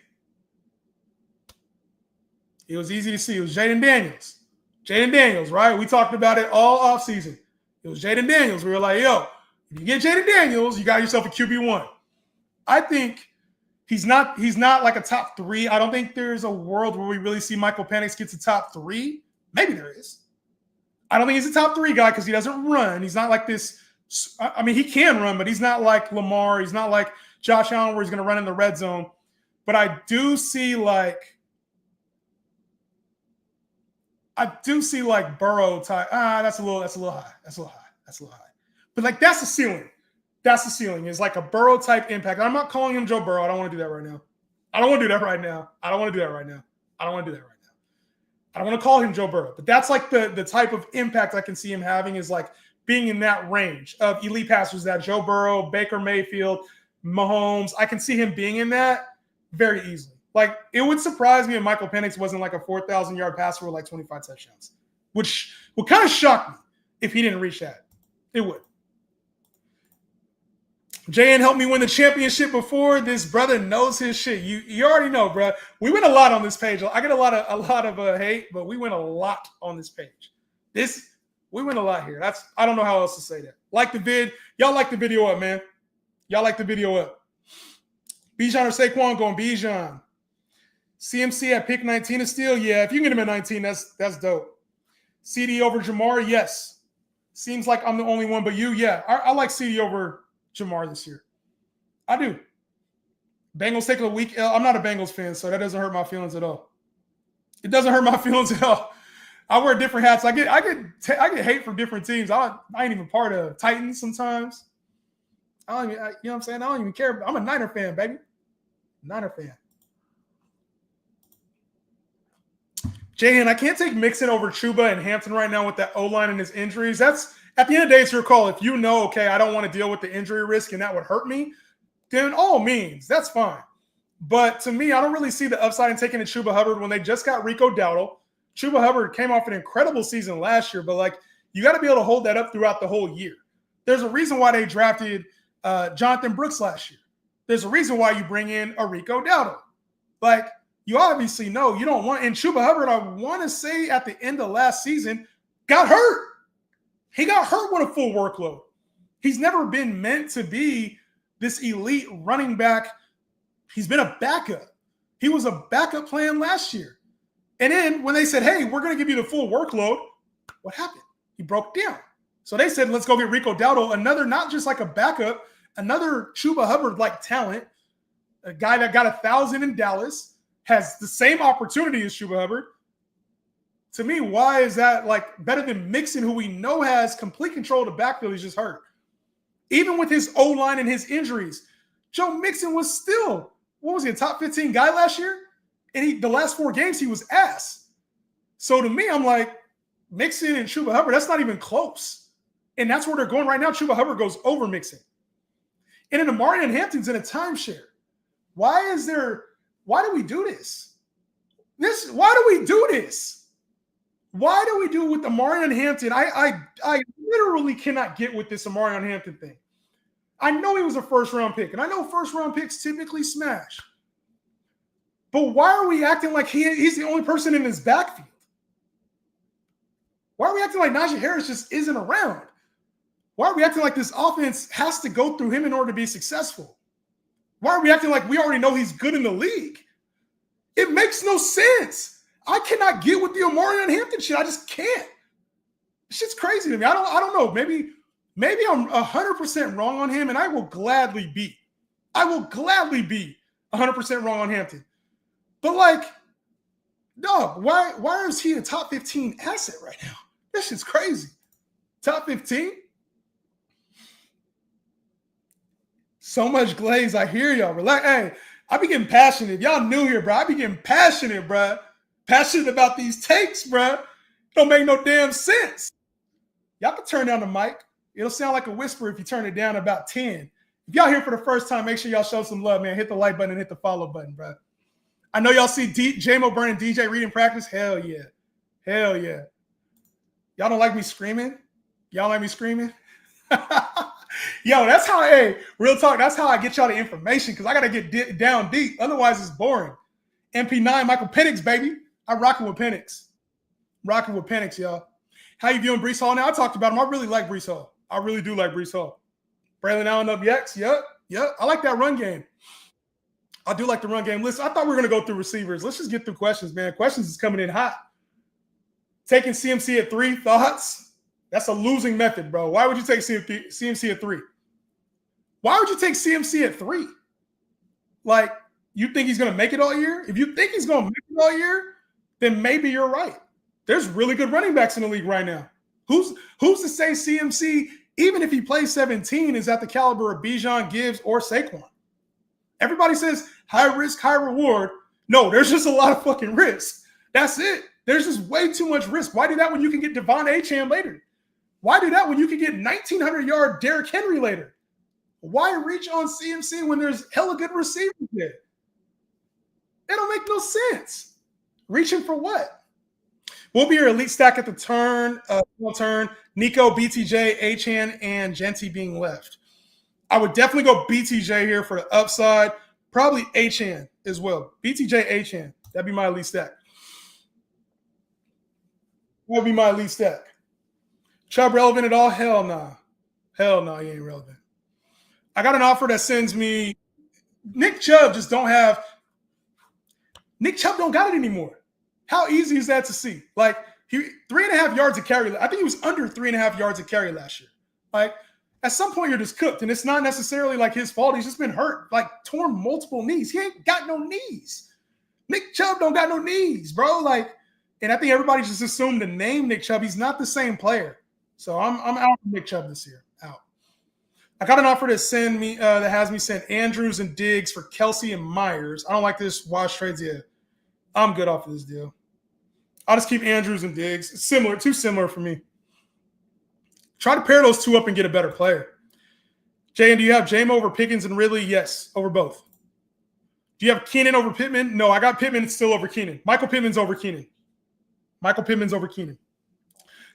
It was easy to see. It was Jaden Daniels. Jaden Daniels, right? We talked about it all offseason. It was Jaden Daniels. We were like, yo, if you get Jaden Daniels, you got yourself a QB1. I think he's not like a top 3. I don't think there's a world where we really see Michael Penix gets a top 3. Maybe there is. I don't think he's a top 3 guy because he doesn't run. He's not like this. I mean, he can run, but he's not like Lamar. He's not like Josh Allen where he's going to run in the red zone. But I do see like Burrow type. That's a little high. That's a little high. But like that's the ceiling. That's the ceiling. Is like a Burrow type impact. I'm not calling him Joe Burrow. I don't want to do that right now. I don't want to do that right now. I don't want to call him Joe Burrow. But that's like the type of impact I can see him having is like being in that range of elite passers that Joe Burrow, Baker Mayfield, Mahomes. I can see him being in that very easily. Like, it would surprise me if Michael Penix wasn't like a 4,000-yard passer with like 25 touchdowns, which would kind of shock me if he didn't reach that. It would. JN helped me win the championship before. This brother knows his shit. You already know, bro. We win a lot on this page. I get a lot of hate, but we win a lot on this page. We win a lot here. I don't know how else to say that. Like the vid. Y'all like the video up, man. Y'all like the video up. Bijan or Saquon going Bijan. CMC at pick 19 is still, yeah. If you can get him at 19, that's dope. CD over Jamar, yes. Seems like I'm the only one, but you, yeah. I like CD over Jamar this year. I do. Bengals taking a week. I'm not a Bengals fan, so that doesn't hurt my feelings at all. It doesn't hurt my feelings at all. I wear different hats. I get hate from different teams. I ain't even part of Titans sometimes. You know what I'm saying? I don't even care. I'm a Niner fan, baby. Niner fan. Jahan, I can't take Mixon over Chuba and Hampton right now with that O-line and his injuries. That's at the end of the day, it's your call. If you know, okay, I don't want to deal with the injury risk and that would hurt me, then all means, that's fine. But to me, I don't really see the upside in taking a Chuba Hubbard when they just got Rico Dowdle. Chuba Hubbard came off an incredible season last year, but like you got to be able to hold that up throughout the whole year. There's a reason why they drafted Jonathan Brooks last year. There's a reason why you bring in a Rico Dowdle. Like, you obviously know you don't want, and Chuba Hubbard, I want to say at the end of last season, got hurt. He got hurt with a full workload. He's never been meant to be this elite running back. He's been a backup. He was a backup plan last year. And then when they said, hey, we're going to give you the full workload, what happened? He broke down. So they said, let's go get Rico Dowdle, another, not just like a backup, another Chuba Hubbard-like talent, a guy that got 1,000 in Dallas, has the same opportunity as Chuba Hubbard. To me, why is that like better than Mixon, who we know has complete control of the backfield? He's just hurt. Even with his O-line and his injuries, Joe Mixon was still, what was he, a top 15 guy last year? And the last 4 games, he was ass. So to me, I'm like, Mixon and Chuba Hubbard, that's not even close. And that's where they're going right now. Chuba Hubbard goes over Mixon. And then Amari and Hampton's in a timeshare. Why do we do this? Why do we do this? Why do we do it with Amarion Hampton? I literally cannot get with this Amarion Hampton thing. I know he was a first-round pick, and I know first-round picks typically smash. But why are we acting like he's the only person in his backfield? Why are we acting like Najee Harris just isn't around? Why are we acting like this offense has to go through him in order to be successful? Why are we acting like we already know he's good in the league? It makes no sense. I cannot get with the Amarion Hampton shit. I just can't. This shit's crazy to me. I don't know. Maybe I'm 100% wrong on him, and I will gladly be 100% wrong on Hampton. But like, dog, why is he a top 15 asset right now? This shit's crazy. Top 15? So much glaze. I hear y'all. Relax. Hey, I be getting passionate. Y'all new here, bro. I be getting passionate, bro. Passionate about these takes, bro. Don't make no damn sense. Y'all can turn down the mic. It'll sound like a whisper if you turn it down about 10. If y'all here for the first time, make sure y'all show some love, man. Hit the like button and hit the follow button, bro. I know y'all see J-Mo Burn and DJ Reed in practice. Hell yeah. Hell yeah. Y'all don't like me screaming? Y'all like me screaming? Yo, that's how, hey, real talk, that's how I get y'all the information because I got to get down deep. Otherwise, it's boring. MP9, Michael Penix, baby. I'm rocking with Penix. Rocking with Penix, y'all. How you viewing Breece Hall now? I talked about him. I really like Breece Hall. I really do like Breece Hall. Braylon Allen up next. Yep. I like that run game. I do like the run game. Listen, I thought we were going to go through receivers. Let's just get through questions, man. Questions is coming in hot. Taking CMC at 3, thoughts? That's a losing method, bro. Why would you take CMC at 3? Why would you take CMC at 3? Like, you think he's going to make it all year? If you think he's going to make it all year, then maybe you're right. There's really good running backs in the league right now. Who's to say CMC, even if he plays 17, is at the caliber of Bijan, Gibbs, or Saquon? Everybody says high risk, high reward. No, there's just a lot of fucking risk. That's it. There's just way too much risk. Why do that when you can get Devon Achane later? Why do that when you can get 1,900-yard Derrick Henry later? Why reach on CMC when there's hella good receivers there? It don't make no sense. Reaching for what? We'll be your elite stack at the turn. Nico, BTJ, Achane, and Genty being left. I would definitely go BTJ here for the upside. Probably Achane as well. BTJ, Achane. That'd be my elite stack. That would be my elite stack. Chubb relevant at all? Hell nah. Hell no, he ain't relevant. I got an offer that sends me Nick Chubb don't got it anymore. How easy is that to see? Like, 3.5 yards a carry. I think he was under 3.5 yards a carry last year. Like, at some point you're just cooked, and it's not necessarily like his fault. He's just been hurt, like torn multiple knees. He ain't got no knees. Nick Chubb don't got no knees, bro. Like, and I think everybody just assumed the name Nick Chubb. He's not the same player. So I'm out on Nick Chubb this year. Out. I got an offer to send me that has me send Andrews and Diggs for Kelsey and Myers. I don't like this wash trades yet. I'm good off of this deal. I'll just keep Andrews and Diggs. It's similar, too similar for me. Try to pair those two up and get a better player. Jay, and do you have J-Mo over Pickens and Ridley? Yes, over both. Do you have Keenan over Pittman? No, I got Pittman still over Keenan. Michael Pittman's over Keenan.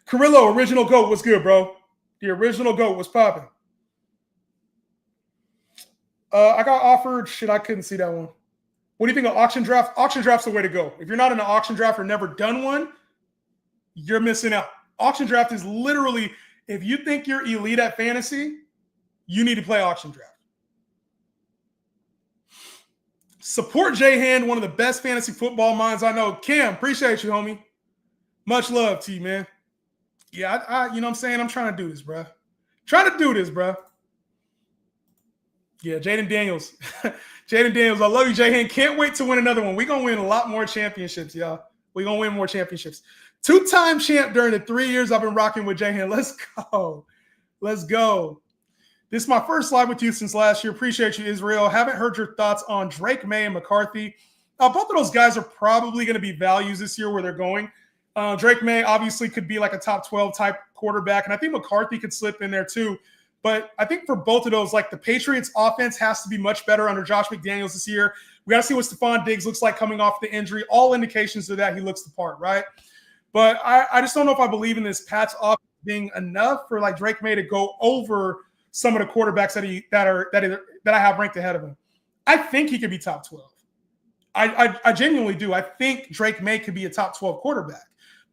Carrillo, original GOAT. What's good, bro? The original GOAT was popping. I got offered. Shit, I couldn't see that one. What do you think of auction draft? Auction draft's the way to go. If you're not in an auction draft or never done one, you're missing out. Auction draft is literally, if you think you're elite at fantasy, you need to play auction draft. Support Jay Hand, one of the best fantasy football minds I know. Cam, appreciate you, homie. Much love to you, man. Yeah, I you know what I'm saying? I'm trying to do this, bro. Yeah, Jaden Daniels. Jaden Daniels, I love you, Jay Hand. Can't wait to win another one. We're going to win a lot more championships, y'all. We're going to win more championships. 2-time champ during the 3 years I've been rocking with Jay Hand. Let's go. This is my first live with you since last year. Appreciate you, Israel. Haven't heard your thoughts on Drake May and McCarthy. Both of those guys are probably going to be values this year where they're going. Drake May obviously could be like a top 12 type quarterback, and I think McCarthy could slip in there too. But I think for both of those, like the Patriots offense has to be much better under Josh McDaniels this year. We got to see what Stephon Diggs looks like coming off the injury. All indications of that he looks the part, right? But I just don't know if I believe in this Pats offense being enough for like Drake May to go over some of the quarterbacks that I have ranked ahead of him. I think he could be top 12. I genuinely do. I think Drake May could be a top 12 quarterback.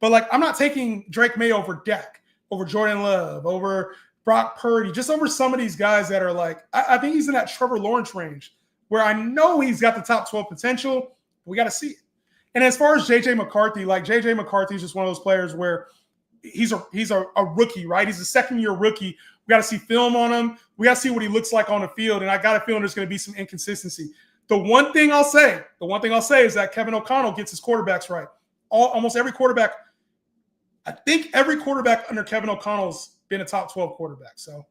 But like I'm not taking Drake May over Dak, over Jordan Love, over Brock Purdy, just over some of these guys that are like, I think he's in that Trevor Lawrence range where I know he's got the top 12 potential. We got to see it. And as far as J.J. McCarthy, like J.J. McCarthy is just one of those players where he's a rookie, right? He's a second-year rookie. We got to see film on him. We got to see what he looks like on the field. And I got a feeling there's going to be some inconsistency. The one thing I'll say is that Kevin O'Connell gets his quarterbacks right. Almost every quarterback, I think every quarterback under Kevin O'Connell's been a top 12 quarterback. So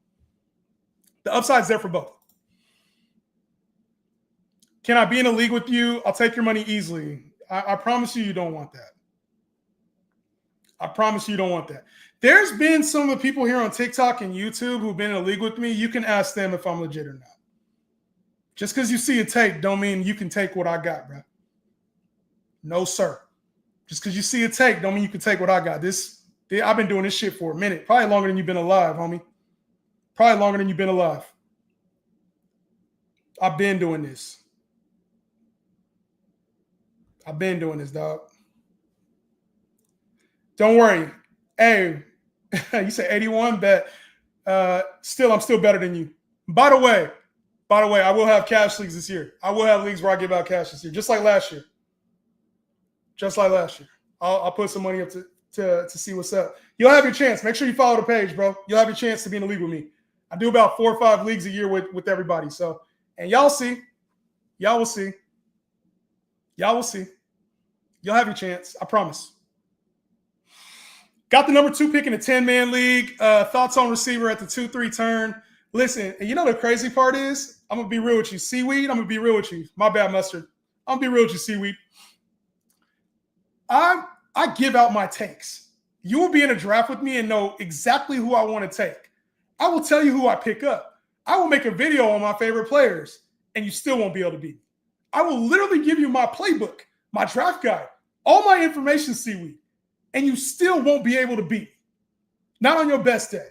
the upside's there for both. Can I be in a league with you? I'll take your money easily. I promise you don't want that. I promise you don't want that. There's been some of the people here on TikTok and YouTube who've been in a league with me. You can ask them if I'm legit or not. Just because you see a take don't mean you can take what I got, bro. No, sir. Just because you see a take don't mean you can take what I got. I've been doing this shit for a minute. Probably longer than you've been alive, homie. Probably longer than you've been alive. I've been doing this. I've been doing this, dog. Don't worry. Hey, you say 81, bet. I'm still better than you. By the way, I will have cash leagues this year. I will have leagues where I give out cash this year, just like last year. Just like last year. I'll put some money up to see what's up. You'll have your chance. Make sure you follow the page, bro. You'll have your chance to be in the league with me. I do about 4 or 5 leagues a year with everybody. So, and y'all see. Y'all will see. Y'all will see. You'll have your chance. I promise. Got the number 2 pick in a 10-man league. Thoughts on receiver at the 2-3 turn. Listen, and you know the crazy part is, I'm going to be real with you. Seaweed, I'm going to be real with you. My bad, Mustard. I'm going to be real with you, Seaweed. I give out my takes. You will be in a draft with me and know exactly who I want to take. I will tell you who I pick up. I will make a video on my favorite players, and you still won't be able to beat me. I will literally give you my playbook, my draft guide, all my information, Seaweed, and you still won't be able to beat me. Not on your best day.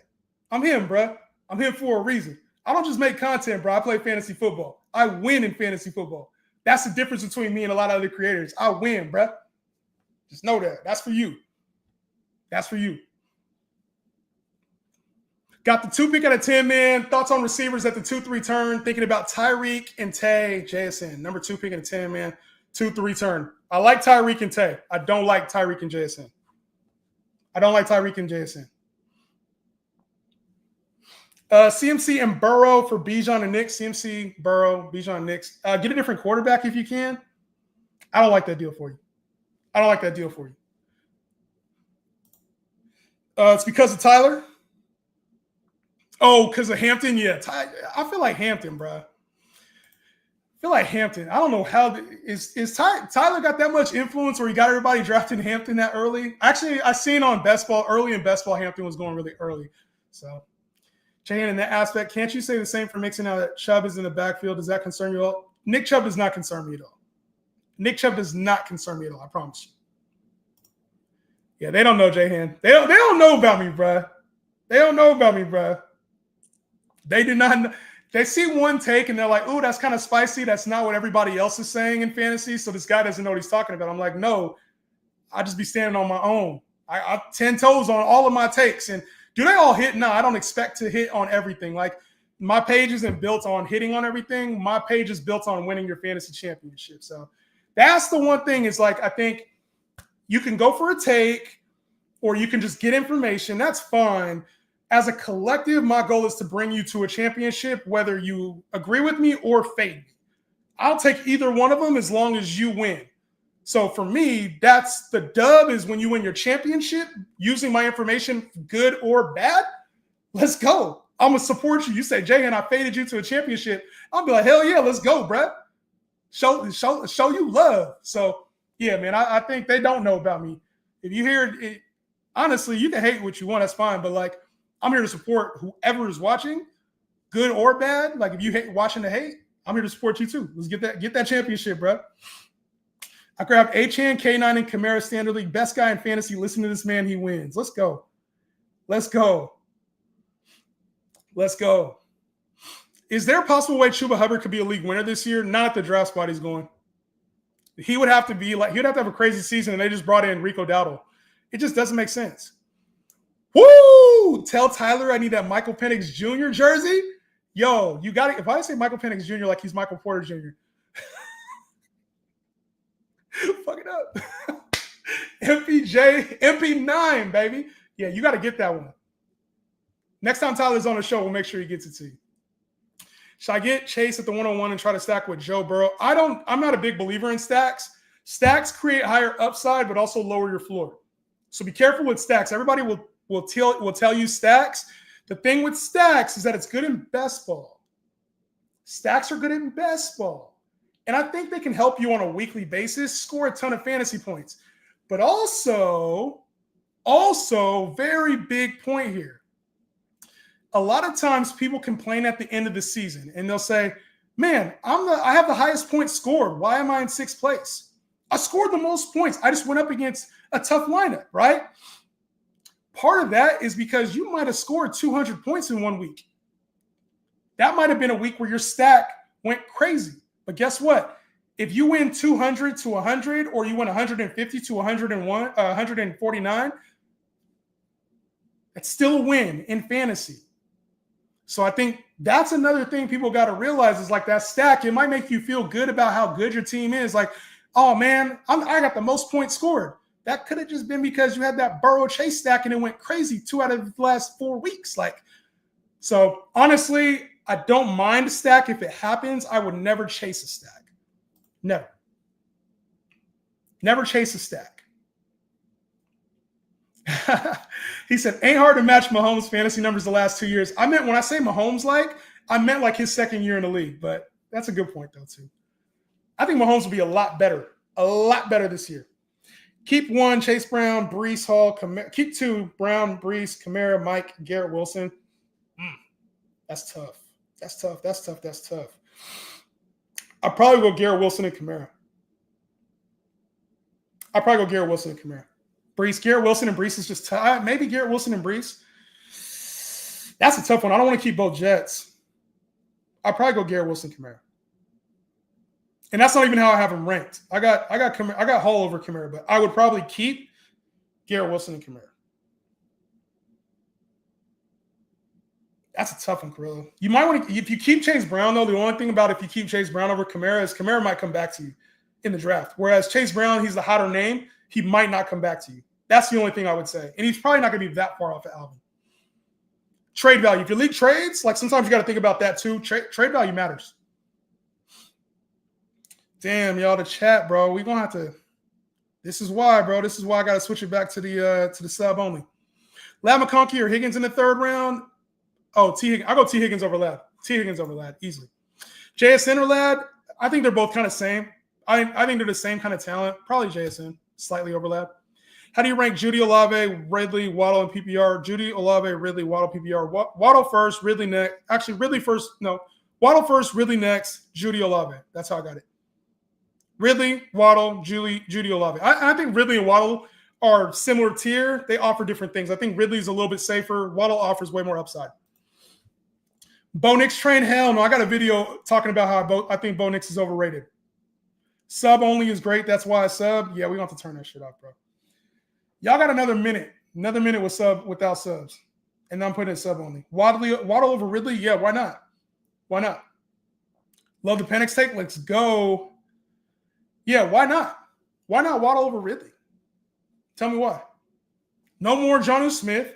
I'm him, bro. I'm him for a reason. I don't just make content, bro. I play fantasy football. I win in fantasy football. That's the difference between me and a lot of other creators. I win, bro. Just know that. That's for you. That's for you. Got the 2 pick at a 10-man. Thoughts on receivers at the 2-3 turn. Thinking about Tyreek and Tay. JSN. Number 2 pick at a 10-man. 2-3 turn. I like Tyreek and Tay. I don't like Tyreek and JSN. I don't like Tyreek and JSN. CMC and Burrow for Bijan and Knicks. CMC, Burrow, Bijan, Knicks. Get a different quarterback if you can. I don't like that deal for you. I don't like that deal for you. It's because of Tyler. Oh, because of Hampton? Yeah. I feel like Hampton, bro. I feel like Hampton. I don't know how. Is Tyler got that much influence where he got everybody drafting Hampton that early? Actually, I seen on Best Ball, early in Best Ball, Hampton was going really early. So, Jahan, in that aspect, can't you say the same for Mixon now that Chubb is in the backfield? Does that concern you at all? Nick Chubb does not concern me at all. Nick Chubb does not concern me at all. I promise you. Yeah, they don't know, Jahan. They don't know about me, bro. They don't know about me, bro. They do not know. They see one take and they're like, "Ooh, that's kind of spicy. That's not what everybody else is saying in fantasy." So this guy doesn't know what he's talking about. I'm like, no, I just be standing on my own. I 10 toes on all of my takes. And do they all hit? No, I don't expect to hit on everything. Like, my page isn't built on hitting on everything. My page is built on winning your fantasy championship. So that's the one thing is, like, I think you can go for a take or you can just get information. That's fine. As a collective, my goal is to bring you to a championship, whether you agree with me or fade me. I'll take either one of them as long as you win. So for me, that's the dub, is when you win your championship using my information, good or bad. Let's go. I'm going to support you. You say, Jay, and I faded you to a championship. I'll be like, hell yeah, let's go, bro. Show you love. So, yeah, man, I think they don't know about me. If you hear it, honestly, you can hate what you want. That's fine. But, like, I'm here to support whoever is watching, good or bad. Like, if you hate watching the hate, I'm here to support you too. Let's get that championship, bro. I grabbed Achane, K9, and Kamara Standard League. Best guy in fantasy. Listen to this man. He wins. Let's go. Let's go. Let's go. Is there a possible way Chuba Hubbard could be a league winner this year? Not at the draft spot he's going. He would have to have a crazy season, and they just brought in Rico Dowdle. It just doesn't make sense. Woo! Tell Tyler I need that Michael Penix Jr. jersey. Yo, you got it. If I say Michael Penix Jr. like he's Michael Porter Jr., fuck it up. MP9, baby. Yeah, you got to get that one. Next time Tyler's on the show, we'll make sure he gets it to you. Should I get Chase at the 101 and try to stack with Joe Burrow? I'm not a big believer in stacks. Stacks create higher upside, but also lower your floor. So be careful with stacks. Everybody will tell you stacks. The thing with stacks is that it's good in best ball. Stacks are good in best ball. And I think they can help you on a weekly basis score a ton of fantasy points. But also, very big point here. A lot of times people complain at the end of the season and they'll say, man, I have the highest points scored. Why am I in 6th place? I scored the most points. I just went up against a tough lineup, right? Part of that is because you might have scored 200 points in 1 week. That might have been a week where your stack went crazy. But guess what? If you win 200 to 100 or you win 150 to 149, it's still a win in fantasy. So I think that's another thing people got to realize is like that stack. It might make you feel good about how good your team is. Like, oh, man, I got the most points scored. That could have just been because you had that Burrow Chase stack and it went crazy 2 out of the last 4 weeks. So honestly, I don't mind a stack if it happens. I would never chase a stack. Never. Never chase a stack. He said, ain't hard to match Mahomes' fantasy numbers the last 2 years. When I say Mahomes I meant like his second year in the league. But that's a good point, though, too. I think Mahomes will be a lot better this year. Keep 1, Chase Brown, Breece Hall. Keep 2, Brown, Breece, Kamara, Mike, Garrett Wilson. That's tough. That's tough. I'll probably go Garrett Wilson and Kamara. Breece, Garrett Wilson and Breece is just tough. Maybe Garrett Wilson and Breece. That's a tough one. I don't want to keep both Jets. I'll probably go Garrett Wilson, Kamara. And that's not even how I have them ranked. I got Hall over Kamara, but I would probably keep Garrett Wilson and Kamara. That's a tough one, Carrillo. You might want to, if you keep Chase Brown, though, the only thing about if you keep Chase Brown over Kamara is Kamara might come back to you in the draft. Whereas Chase Brown, he's the hotter name. He might not come back to you. That's the only thing I would say. And he's probably not going to be that far off of Alvin. Trade value. If your league trades, sometimes you got to think about that too. Trade value matters. Damn, y'all, the chat, bro. We're going to have to – this is why, bro. This is why I got to switch it back to the sub only. Ladd McConkey or Higgins in the 3rd round? Oh, T. Higgins. I go T. Higgins over Ladd. Easily. JSN or Ladd? I think they're both kind of same. I think they're the same kind of talent. Probably JSN, slightly over Ladd. How do you rank Judy, Olave, Ridley, Waddle, and PPR? Judy, Olave, Ridley, Waddle, PPR. Waddle first, Ridley next. Actually, Ridley first. No, Waddle first, Ridley next, Judy, Olave. That's how I got it. Ridley, Waddle, Judy, Olave. I think Ridley and Waddle are similar tier. They offer different things. I think Ridley's a little bit safer. Waddle offers way more upside. Bo Nix train? Hell no. I got a video talking about how I think Bo Nix is overrated. Sub only is great. That's why I sub. Yeah, we don't have to turn that shit off, bro. Y'all got another minute without subs. And I'm putting it sub only. Waddle over Ridley? Yeah, why not? Love the Penix take. Let's go. Yeah, why not? Why not Waddle over Ridley? Tell me why. No more Jonnu Smith.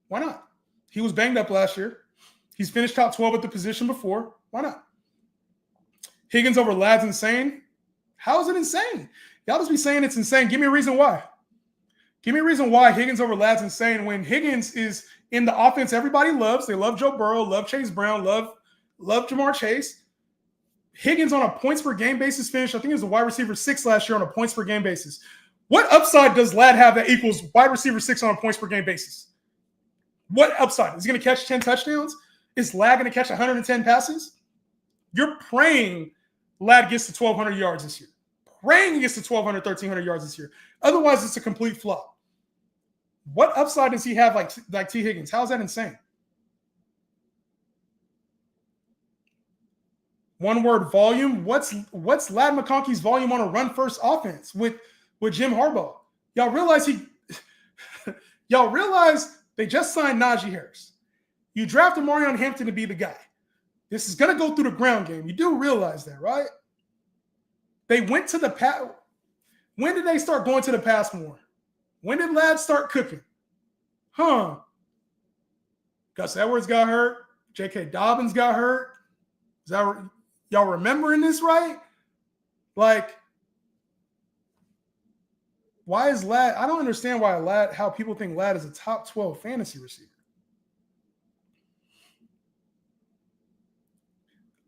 Why not? He was banged up last year. He's finished top 12 at the position before. Why not? Higgins over Ladd's insane. How is it insane? Y'all just be saying it's insane. Give me a reason why. Give me a reason why Higgins over Ladd's insane when Higgins is in the offense everybody loves. They love Joe Burrow, love Chase Brown, love Jamar Chase. Higgins on a points per game basis finished, I think he was a wide receiver 6 last year on a points per game basis. What upside does Ladd have that equals wide receiver 6 on a points per game basis? What upside? Is he going to catch 10 touchdowns? Is Ladd going to catch 110 passes? You're praying Ladd gets to 1,200 yards this year. Praying he gets to 1,200, 1,300 yards this year. Otherwise, it's a complete flop. What upside does he have like T. Higgins? How is that insane? One word, volume. What's Ladd McConkey's volume on a run-first offense with Jim Harbaugh? Y'all realize they just signed Najee Harris. You drafted Marion Hampton to be the guy. This is going to go through the ground game. You do realize that, right? They went to the pass. When did they start going to the pass more? When did Ladd start cooking? Gus Edwards got hurt. J.K. Dobbins got hurt. Is that y'all remembering this right? Why is Ladd? I don't understand how people think Ladd is a top 12 fantasy receiver.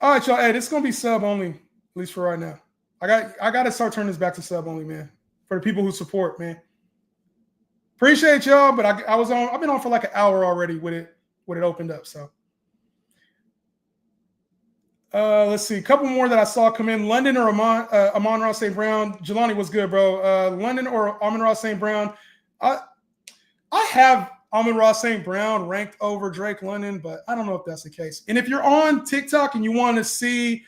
All right, y'all. Hey, this is going to be sub only, at least for right now. I got to start turning this back to sub only, man. For the people who support, man. Appreciate y'all, but I've been on for like an hour already with it opened up. So let's see. A couple more that I saw come in. London or Amon-Ra St. Brown. Jelani, what's good, bro? London or Amon-Ra St. Brown. I have Amon-Ra St. Brown ranked over Drake London, but I don't know if that's the case. And if you're on TikTok and you want to see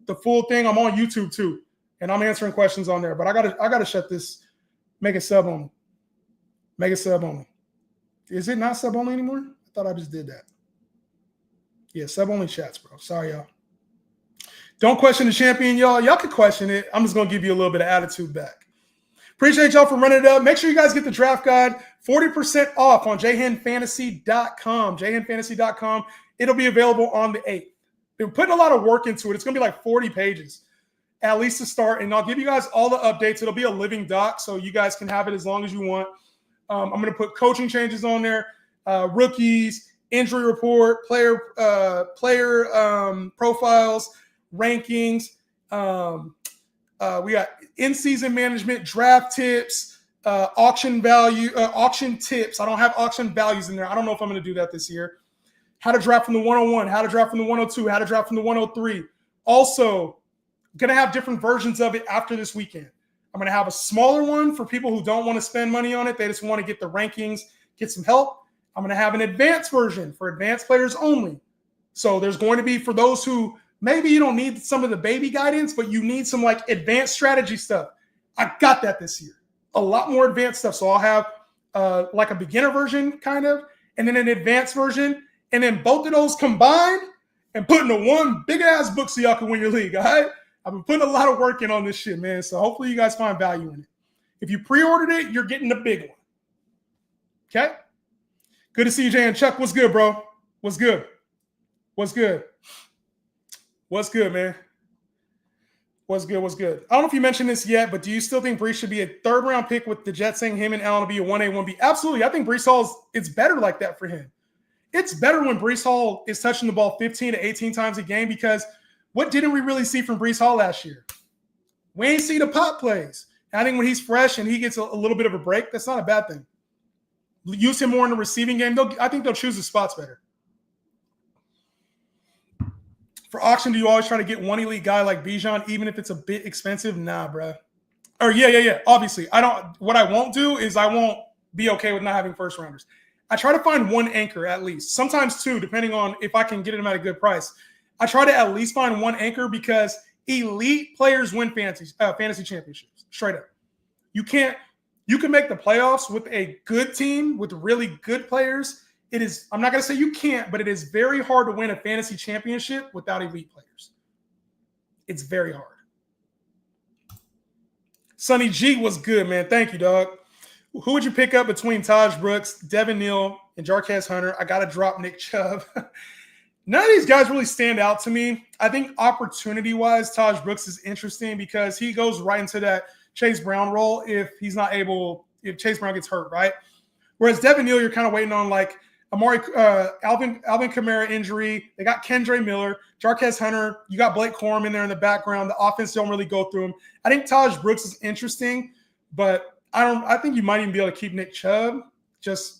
the full thing, I'm on YouTube too. And I'm answering questions on there. But I gotta shut this, make it sub only. Make it sub only. Is it not sub only anymore? I thought I just did that. Yeah, sub only chats, bro. Sorry, y'all. Don't question the champion, y'all. Y'all can question it. I'm just gonna give you a little bit of attitude back. Appreciate y'all for running it up. Make sure you guys get the draft guide. 40% off on jhenfantasy.com. jhenfantasy.com. It'll be available on the 8th. They're putting a lot of work into it. It's gonna be like 40 pages. At least to start, and I'll give you guys all the updates. It'll be a living doc, so you guys can have it as long as you want. I'm going to put coaching changes on there, rookies, injury report, player profiles, rankings. We got in-season management, draft tips, auction tips. I don't have auction values in there. I don't know if I'm going to do that this year. How to draft from the 101, how to draft from the 102, how to draft from the 103. Also, going to have different versions of it after this weekend. I'm going to have a smaller one for people who don't want to spend money on it. They just want to get the rankings, get some help. I'm going to have an advanced version for advanced players only. So there's going to be, for those who maybe you don't need some of the baby guidance, but you need some like advanced strategy stuff. I got that this year. A lot more advanced stuff. So I'll have like a beginner version kind of, and then an advanced version. And then both of those combined and put into one big ass book so y'all can win your league. All right. I've been putting a lot of work in on this shit, man. So hopefully you guys find value in it. If you pre-ordered it, you're getting the big one. Okay? Good to see you, Jay. And Chuck, what's good, bro? What's good? What's good? What's good, man? What's good? What's good? I don't know if you mentioned this yet, but do you still think Breece should be a third-round pick with the Jets saying him and Allen will be a 1A, 1B? Absolutely. I think Breece it's better like that for him. It's better when Breece Hall is touching the ball 15 to 18 times a game because what didn't we really see from Breece Hall last year? We ain't see the pop plays. And I think when he's fresh and he gets a little bit of a break, that's not a bad thing. Use him more in the receiving game. I think they'll choose the spots better. For auction, do you always try to get one elite guy like Bijan, even if it's a bit expensive? Nah, bro. Or yeah. Obviously, what I won't do is I won't be okay with not having first rounders. I try to find one anchor at least. Sometimes two, depending on if I can get them at a good price. I try to at least find one anchor because elite players win fantasy championships. Straight up. You can make the playoffs with a good team with really good players. I'm not going to say you can't, but it is very hard to win a fantasy championship without elite players. It's very hard. Sonny G was good, man. Thank you, dog. Who would you pick up between Taj Brooks, Devin Neal, and Jarquez Hunter? I got to drop Nick Chubb. None of these guys really stand out to me. I think opportunity-wise, Taj Brooks is interesting because he goes right into that Chase Brown role if Chase Brown gets hurt, right? Whereas Devin Neal, you're kind of waiting on like Alvin Kamara injury. They got Kendre Miller, Jarquez Hunter. You got Blake Corum in there in the background. The offense don't really go through him. I think Taj Brooks is interesting, but I think you might even be able to keep Nick Chubb.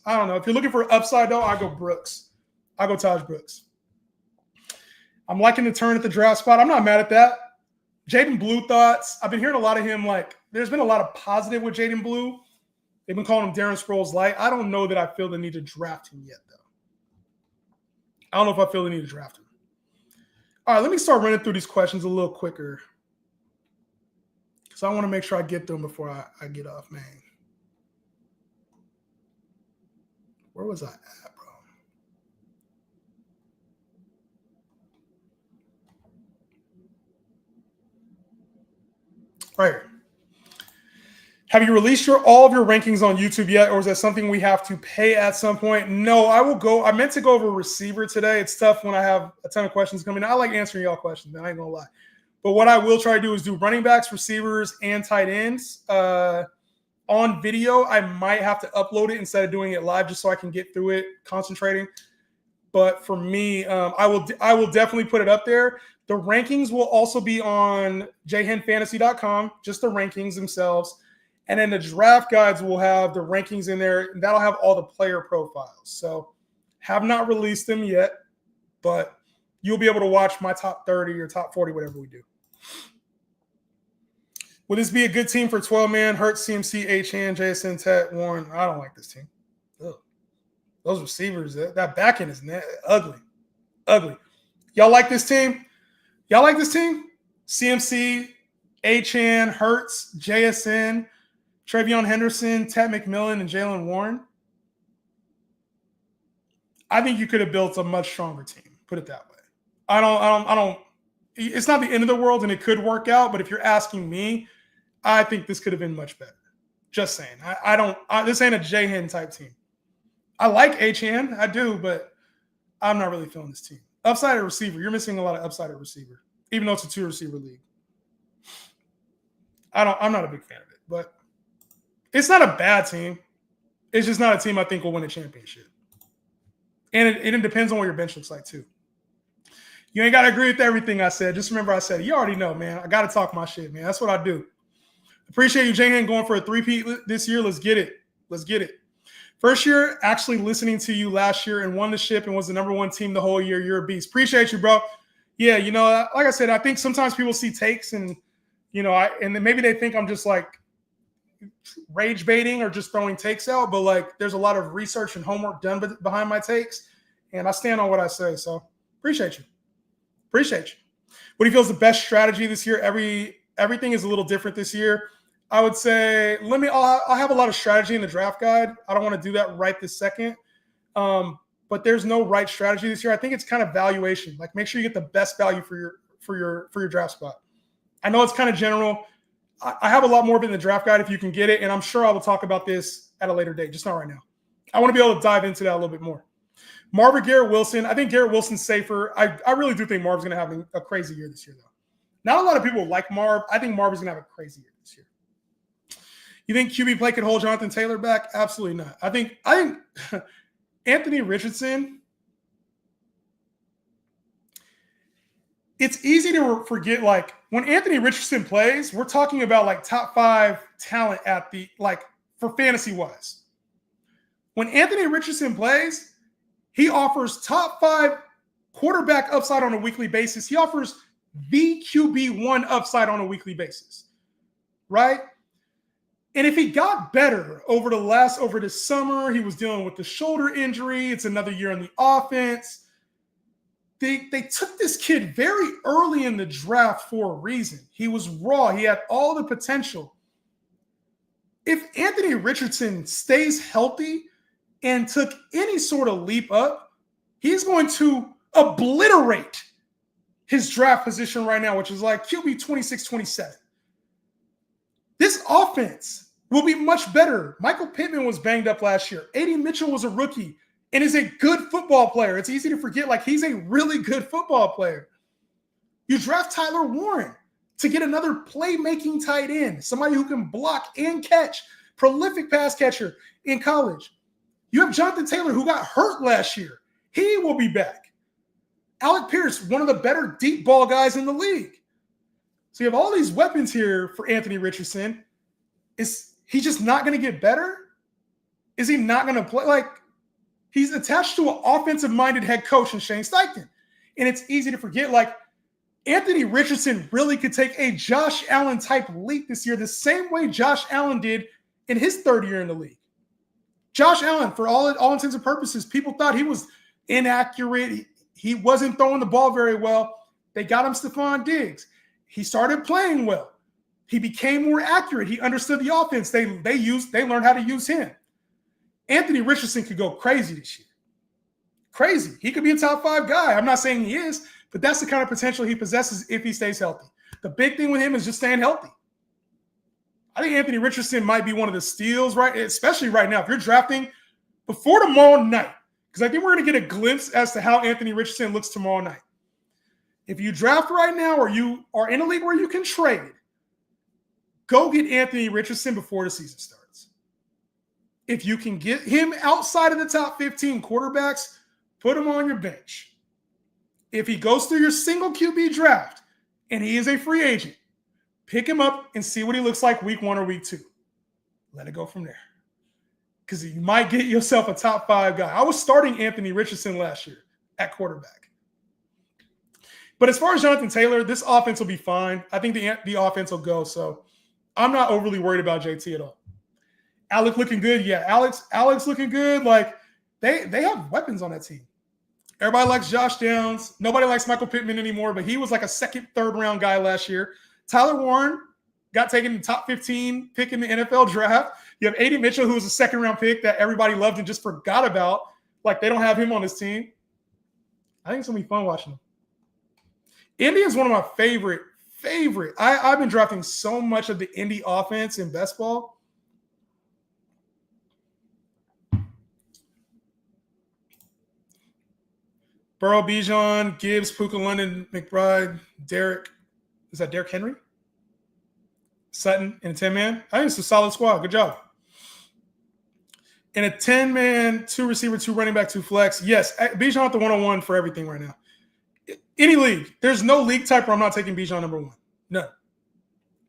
I don't know. If you're looking for upside, though, I go Brooks. I go Taj Brooks. I'm liking the turn at the draft spot. I'm not mad at that. Jaden Blue thoughts. I've been hearing a lot of him. Like, there's been a lot of positive with Jaden Blue. They've been calling him Darren Sproles light. I don't know that I feel the need to draft him yet, though. I don't know if I feel the need to draft him. All right, let me start running through these questions a little quicker because I want to make sure I get through them before I get off, man. Where was I at, bro? Right here. Have you released all of your rankings on YouTube yet, or is that something we have to pay at some point? No, I will go. I meant to go over receiver today. It's tough when I have a ton of questions coming in. I like answering y'all questions, man. I ain't gonna lie. But what I will try to do is do running backs, receivers, and tight ends on video. I might have to upload it instead of doing it live just so I can get through it, concentrating. But for me, I will definitely put it up there. The rankings will also be on jhenfantasy.com, just the rankings themselves. And then the draft guides will have the rankings in there, and that'll have all the player profiles. So have not released them yet, but you'll be able to watch my top 30 or top 40, whatever we do. Would this be a good team for 12-man? Hurts, CMC, Achane, JSN, Tet, Warren. I don't like this team. Ugh. Those receivers, that back end is ugly. Ugly. Y'all like this team? Y'all like this team? CMC, Achane, Hurts, JSN, Travion Henderson, Tet McMillan, and Jalen Warren. I think you could have built a much stronger team. Put it that way. I don't. It's not the end of the world, and it could work out. But if you're asking me, I think this could have been much better. Just saying. This ain't a J-Hen type team. I like Achane, I do, but I'm not really feeling this team. Upside at receiver, you're missing a lot of upside at receiver, even though it's a 2-receiver league. I'm not a big fan of it, but it's not a bad team. It's just not a team I think will win a championship. And it depends on what your bench looks like, too. You ain't got to agree with everything I said. Just remember I said it. You already know, man. I got to talk my shit, man. That's what I do. Appreciate you, J-Han, going for a three-peat this year. Let's get it. Let's get it. First year, actually listening to you last year and won the ship and was the number one team the whole year. You're a beast. Appreciate you, bro. Yeah, like I said, I think sometimes people see takes and, and then maybe they think I'm just like rage baiting or just throwing takes out. But like, there's a lot of research and homework done behind my takes. And I stand on what I say. So appreciate you. Appreciate you. What do you feel is the best strategy this year? Everything is a little different this year. I would say, I'll have a lot of strategy in the draft guide. I don't want to do that right this second. But there's no right strategy this year. I think it's kind of valuation. Like, make sure you get the best value for your draft spot. I know it's kind of general. I have a lot more of it in the draft guide if you can get it. And I'm sure I will talk about this at a later date, just not right now. I want to be able to dive into that a little bit more. Marv or Garrett Wilson. I think Garrett Wilson's safer. I really do think Marv's going to have a crazy year this year, though. Not a lot of people like Marv. I think Marv is going to have a crazy year this year. You think QB play could hold Jonathan Taylor back? Absolutely not. I think Anthony Richardson, it's easy to forget, like, when Anthony Richardson plays, we're talking about like top 5 talent for fantasy wise. When Anthony Richardson plays, he offers top 5 quarterback upside on a weekly basis. He offers VQB1 upside on a weekly basis, right? And if he got better over the summer, he was dealing with the shoulder injury. It's another year in the offense. They took this kid very early in the draft for a reason. He was raw. He had all the potential. If Anthony Richardson stays healthy and took any sort of leap up, he's going to obliterate his draft position right now, which is like QB 26, 27. This offense will be much better. Michael Pittman was banged up last year. A.D. Mitchell was a rookie and is a good football player. It's easy to forget, like, he's a really good football player. You draft Tyler Warren to get another playmaking tight end, somebody who can block and catch, prolific pass catcher in college. You have Jonathan Taylor, who got hurt last year. He will be back. Alec Pierce, one of the better deep ball guys in the league. So you have all these weapons here for Anthony Richardson. Is he just not going to get better? Is he not going to play? Like, he's attached to an offensive-minded head coach in Shane Steichen. And it's easy to forget, like, Anthony Richardson really could take a Josh Allen-type leap this year the same way Josh Allen did in his third year in the league. Josh Allen, for all intents and purposes, people thought he was inaccurate. He wasn't throwing the ball very well. They got him Stephon Diggs. He started playing well. He became more accurate. He understood the offense. They learned how to use him. Anthony Richardson could go crazy this year. Crazy. He could be a top 5 guy. I'm not saying he is, but that's the kind of potential he possesses if he stays healthy. The big thing with him is just staying healthy. I think Anthony Richardson might be one of the steals, right? Especially right now. If you're drafting before tomorrow night, because I think we're going to get a glimpse as to how Anthony Richardson looks tomorrow night. If you draft right now or you are in a league where you can trade, go get Anthony Richardson before the season starts. If you can get him outside of the top 15 quarterbacks, put him on your bench. If he goes through your single QB draft and he is a free agent, pick him up and see what he looks like week 1 or week 2. Let it go from there. Because you might get yourself a top 5 guy. I was starting Anthony Richardson last year at quarterback. But as far as Jonathan Taylor, this offense will be fine. I think the offense will go. So I'm not overly worried about JT at all. Alec looking good. Yeah, Alex looking good. Like, they have weapons on that team. Everybody likes Josh Downs. Nobody likes Michael Pittman anymore, but he was like a second, third round guy last year. Tyler Warren got taken in the top 15 pick in the NFL draft. You have A.D. Mitchell, who was a second round pick that everybody loved and just forgot about. Like, they don't have him on this team. I think it's going to be fun watching him. Indy is one of my favorite. I've been drafting so much of the Indy offense in best ball. Burrow, Bijan, Gibbs, Puka, London, McBride, Derek. Is that Derek Henry? Sutton in a 10-man? I think it's a solid squad. Good job. In a 10-man, 2 receiver, 2 running back, 2 flex. Yes, Bijan at the 101 for everything right now. Any league. There's no league type where I'm not taking Bijan number 1. No.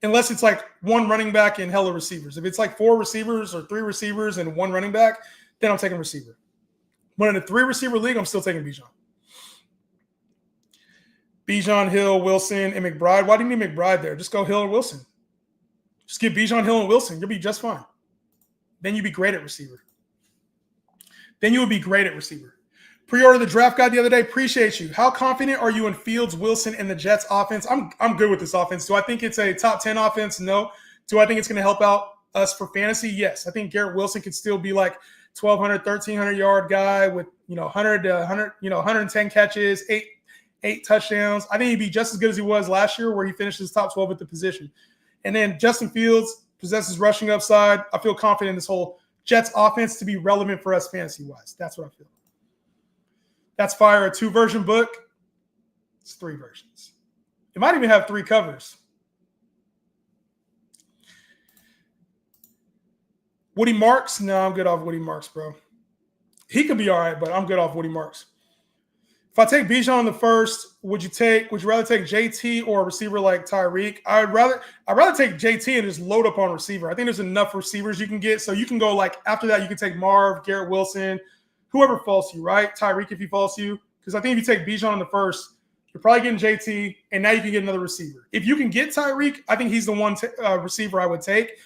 Unless it's like 1 running back and hella receivers. If it's like 4 receivers or 3 receivers and 1 running back, then I'm taking receiver. But in a 3-receiver league, I'm still taking Bijan. Bijan, Hill, Wilson, and McBride. Why do you need McBride there? Just go Hill or Wilson. Just get Bijan, Hill, and Wilson. You'll be just fine. Then you'll be great at receiver. Pre-order the draft guide the other day. Appreciate you. How confident are you in Fields, Wilson, and the Jets offense? I'm good with this offense. Do I think it's a top 10 offense? No. Do I think it's going to help out us for fantasy? Yes. I think Garrett Wilson could still be like 1,200, 1,300 yard guy with 100 to 100, 110 catches, eight touchdowns. I think he'd be just as good as he was last year, where he finished his top 12 at the position. And then Justin Fields possesses rushing upside. I feel confident in this whole Jets offense to be relevant for us fantasy-wise. That's what I feel. That's fire. A 2-version book. It's 3 versions. It might even have 3 covers. Woody Marks? No, I'm good off Woody Marks, bro. He could be all right, but I'm good off Woody Marks. If I take Bijan in the first, would you rather take JT or a receiver like Tyreek? I'd rather take JT and just load up on receiver. I think there's enough receivers you can get. So you can go like after that, you can take Marv, Garrett Wilson, whoever falls to you, right? Tyreek if he falls to you. Because I think if you take Bijan in the first, you're probably getting JT, and now you can get another receiver. If you can get Tyreek, I think he's the one receiver I would take.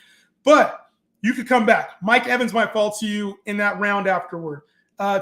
But you could come back. Mike Evans might fall to you in that round afterward.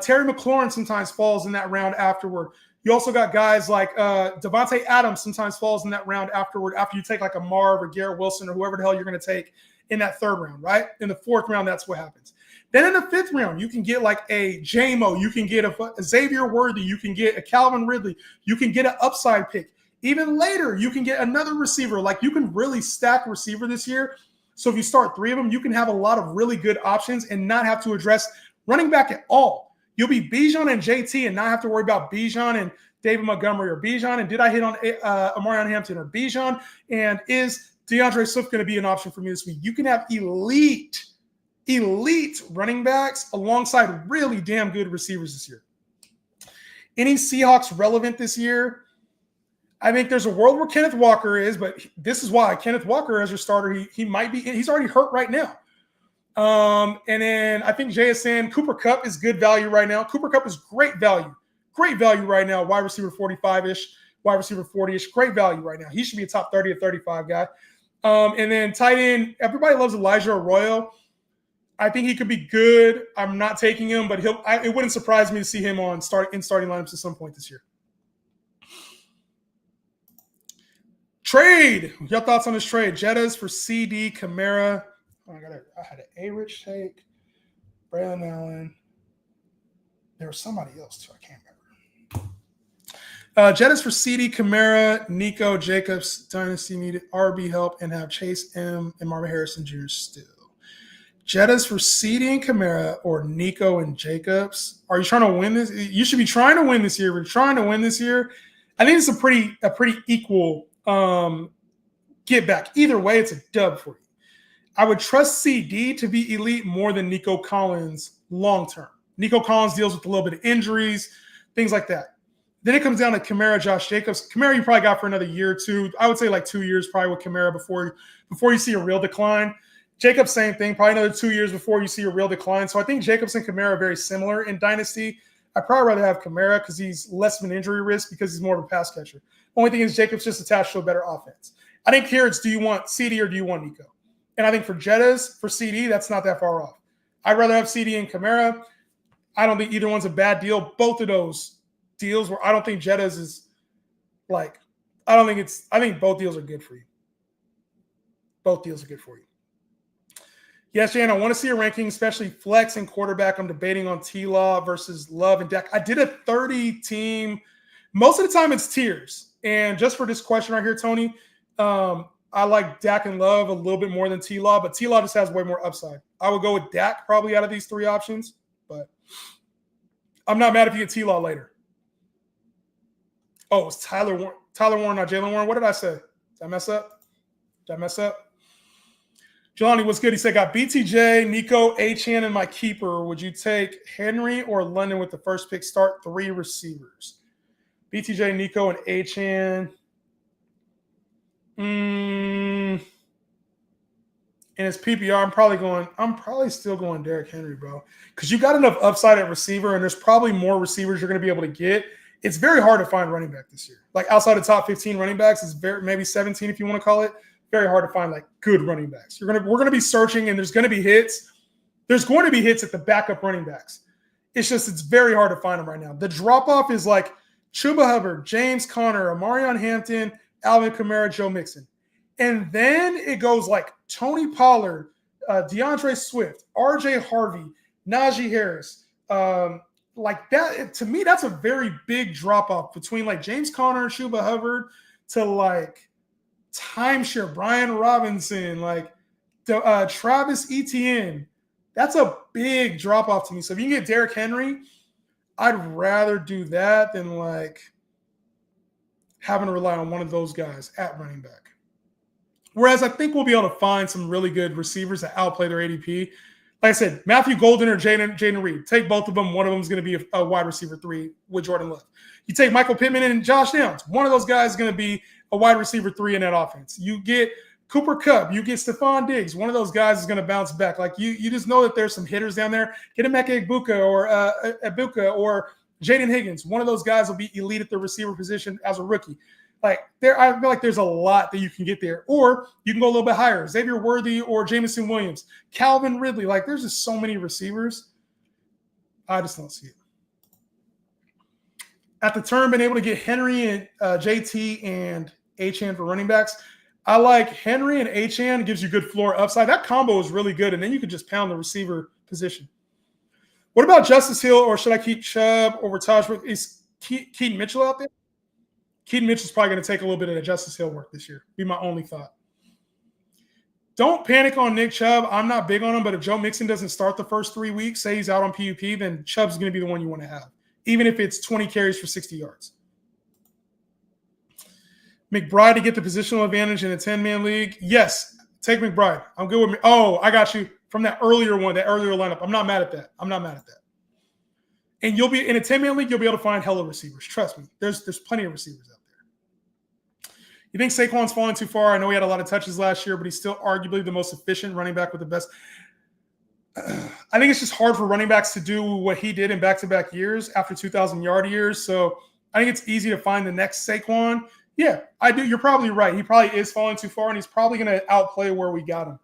Terry McLaurin sometimes falls in that round afterward. You also got guys like Devontae Adams sometimes falls in that round afterward after you take like a Marv or Garrett Wilson or whoever the hell you're going to take in that 3rd round, right? In the 4th round, that's what happens. Then in the 5th round, you can get like a J-Mo. You can get a Xavier Worthy. You can get a Calvin Ridley. You can get an upside pick. Even later, you can get another receiver. Like, you can really stack receiver this year. So if you start 3 of them, you can have a lot of really good options and not have to address running back at all. You'll be Bijan and JT and not have to worry about Bijan and David Montgomery, or Bijan and did I hit on Amarion Hampton, or Bijan and is DeAndre Swift going to be an option for me this week? You can have elite running backs alongside really damn good receivers this year. Any Seahawks relevant this year? I think there's a world where Kenneth Walker is, but this is why Kenneth Walker as your starter, he might be, he's already hurt right now. And then I think JSN, Cooper Kupp is good value right now. Cooper Kupp is great value right now. Wide receiver 45-ish, wide receiver 40-ish, great value right now. He should be a top 30 or 35 guy. And then tight end, everybody loves Elijah Arroyo. I think he could be good. I'm not taking him, but it wouldn't surprise me to see him in starting lineups at some point this year. Trade. Your thoughts on this trade? Jettas for CD, Kamara. I had an A-Rich take, Braylon Allen. There was somebody else too. I can't remember. Jettas for CD, Kamara, Nico, Jacobs. Dynasty needed RB help and have Chase M and Marvin Harrison Jr. still. Jettas for CD and Kamara or Nico and Jacobs. Are you trying to win this? You should be trying to win this year. We're trying to win this year. I think it's a pretty equal get back. Either way, it's a dub for you. I would trust CD to be elite more than Nico Collins long term. Nico Collins deals with a little bit of injuries, things like that. Then it comes down to Kamara, Josh Jacobs. Kamara you probably got for another year or two. I would say like 2 years probably with Kamara before you see a real decline. Jacobs, same thing, probably another 2 years before you see a real decline. So I think Jacobs and Kamara are very similar in Dynasty. I'd probably rather have Kamara because he's less of an injury risk because he's more of a pass catcher. Only thing is Jacobs just attached to a better offense. I think here it's do you want CD or do you want Nico? And I think for Jettas, for CD, that's not that far off. I'd rather have CD and Kamara. I don't think either one's a bad deal. Both of those deals where I don't think Jettas is like, I think both deals are good for you. Both deals are good for you. Yes, Jan, I want to see a ranking, especially flex and quarterback. I'm debating on T-Law versus Love and Dak. I did a 30 team. Most of the time it's tiers. And just for this question right here, Tony, I like Dak and Love a little bit more than T-Law, but T-Law just has way more upside. I would go with Dak probably out of these three options, but I'm not mad if you get T-Law later. Oh, it's Tyler Warren, not Jalen Warren. What did I say? Did I mess up? Jelani, what's good? He said, got BTJ, Nico, Achane, and my keeper. Would you take Henry or London with the first pick? Start 3 receivers. BTJ, Nico, and Achane. In his PPR, I'm probably still going Derrick Henry, bro. Because you got enough upside at receiver, and there's probably more receivers you're going to be able to get. It's very hard to find running back this year. Like outside the top 15 running backs, it's maybe 17 if you want to call it. Very hard to find like good running backs. We're gonna be searching, and there's gonna be hits. There's going to be hits at the backup running backs. It's very hard to find them right now. The drop off is like Chuba Hubbard, James Conner, Amarion Hampton, Alvin Kamara, Joe Mixon, and then it goes like Tony Pollard, DeAndre Swift, R.J. Harvey, Najee Harris. Like that to me, that's a very big drop off between like James Conner and Chuba Hubbard to like timeshare, Brian Robinson, like Travis Etienne. That's a big drop off to me. So if you can get Derrick Henry, I'd rather do that than like having to rely on one of those guys at running back. Whereas I think we'll be able to find some really good receivers that outplay their ADP. Like I said, Matthew Golden or Jaden Reed. Take both of them. One of them is going to be a wide receiver 3 with Jordan Love. You take Michael Pittman and Josh Downs. One of those guys is going to be a wide receiver 3 in that offense. You get Cooper Kupp. You get Stephon Diggs. One of those guys is going to bounce back. Like you just know that there's some hitters down there. Get a Emeka Egbuka or Jaden Higgins. One of those guys will be elite at the receiver position as a rookie. Like I feel like there's a lot that you can get there. Or you can go a little bit higher. Xavier Worthy or Jameson Williams. Calvin Ridley. Like there's just so many receivers. I just don't see it. At the turn, been able to get Henry and JT and Achane for running backs. I like Henry and Achane. Gives you good floor upside. That combo is really good, and then you could just pound the receiver position. What about Justice Hill, or should I keep Chubb over Taj? Is Keaton Mitchell out there? Keaton Mitchell's probably going to take a little bit of the Justice Hill work this year. Be my only thought. Don't panic on Nick Chubb. I'm not big on him, but if Joe Mixon doesn't start the first 3 weeks, say he's out on PUP, then Chubb's going to be the one you want to have, even if it's 20 carries for 60 yards. McBride to get the positional advantage in a 10-man league. Yes, take McBride. I'm good with me. Oh, I got you from that earlier lineup. I'm not mad at that. And you'll be in a 10-man league, you'll be able to find hella receivers. Trust me. There's plenty of receivers out there. You think Saquon's falling too far? I know he had a lot of touches last year, but he's still arguably the most efficient running back with the best. I think it's just hard for running backs to do what he did in back-to-back years after 2,000-yard years. So I think it's easy to find the next Saquon. Yeah, I do. You're probably right. He probably is falling too far, and he's probably going to outplay where we got him.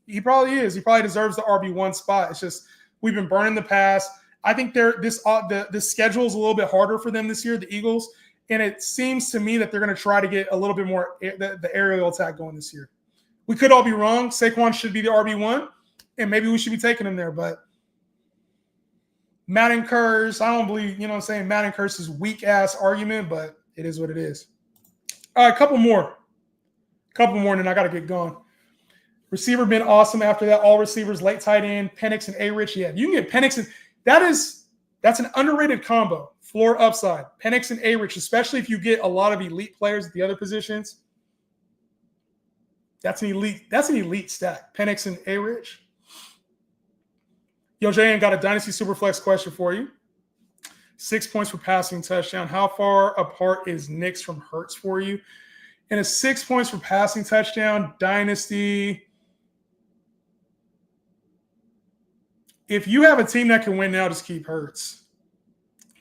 He probably is. He probably deserves the RB1 spot. It's just we've been burning the pass. I think the schedule is a little bit harder for them this year, the Eagles, and it seems to me that they're going to try to get a little bit more the aerial attack going this year. We could all be wrong. Saquon should be the RB1, and maybe we should be taking him there, but Madden curse, I don't believe, Madden curse is weak-ass argument, but it is what it is. All right, a couple more, and then I got to get going. Receiver been awesome after that. All receivers, late tight end, Penix and A-Rich. Yeah, you can get Penix and that's an underrated combo. Floor upside. Penix and A-Rich, especially if you get a lot of elite players at the other positions. That's an elite stack. Penix and A-Rich. Yo, Jay, got a Dynasty Superflex question for you. 6 points for passing touchdown. How far apart is Knicks from Hurts for you? And a 6 points for passing touchdown, dynasty. If you have a team that can win now, just keep Hurts.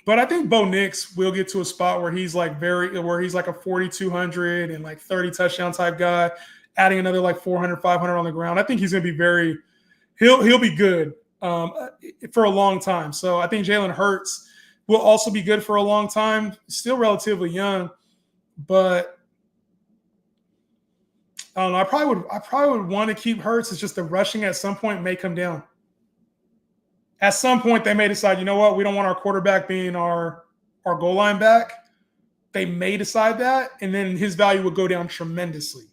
But I think Bo Nix will get to a spot where he's like a 4,200 and like 30 touchdown type guy, adding another like 400, 500 on the ground. I think he's going to be he'll be good for a long time. So I think Jalen Hurts will also be good for a long time. Still relatively young, but I don't know. I probably would want to keep Hurts. It's just the rushing at some point may come down. At some point, they may decide, you know what, we don't want our quarterback being our goal line back. They may decide that, and then his value would go down tremendously.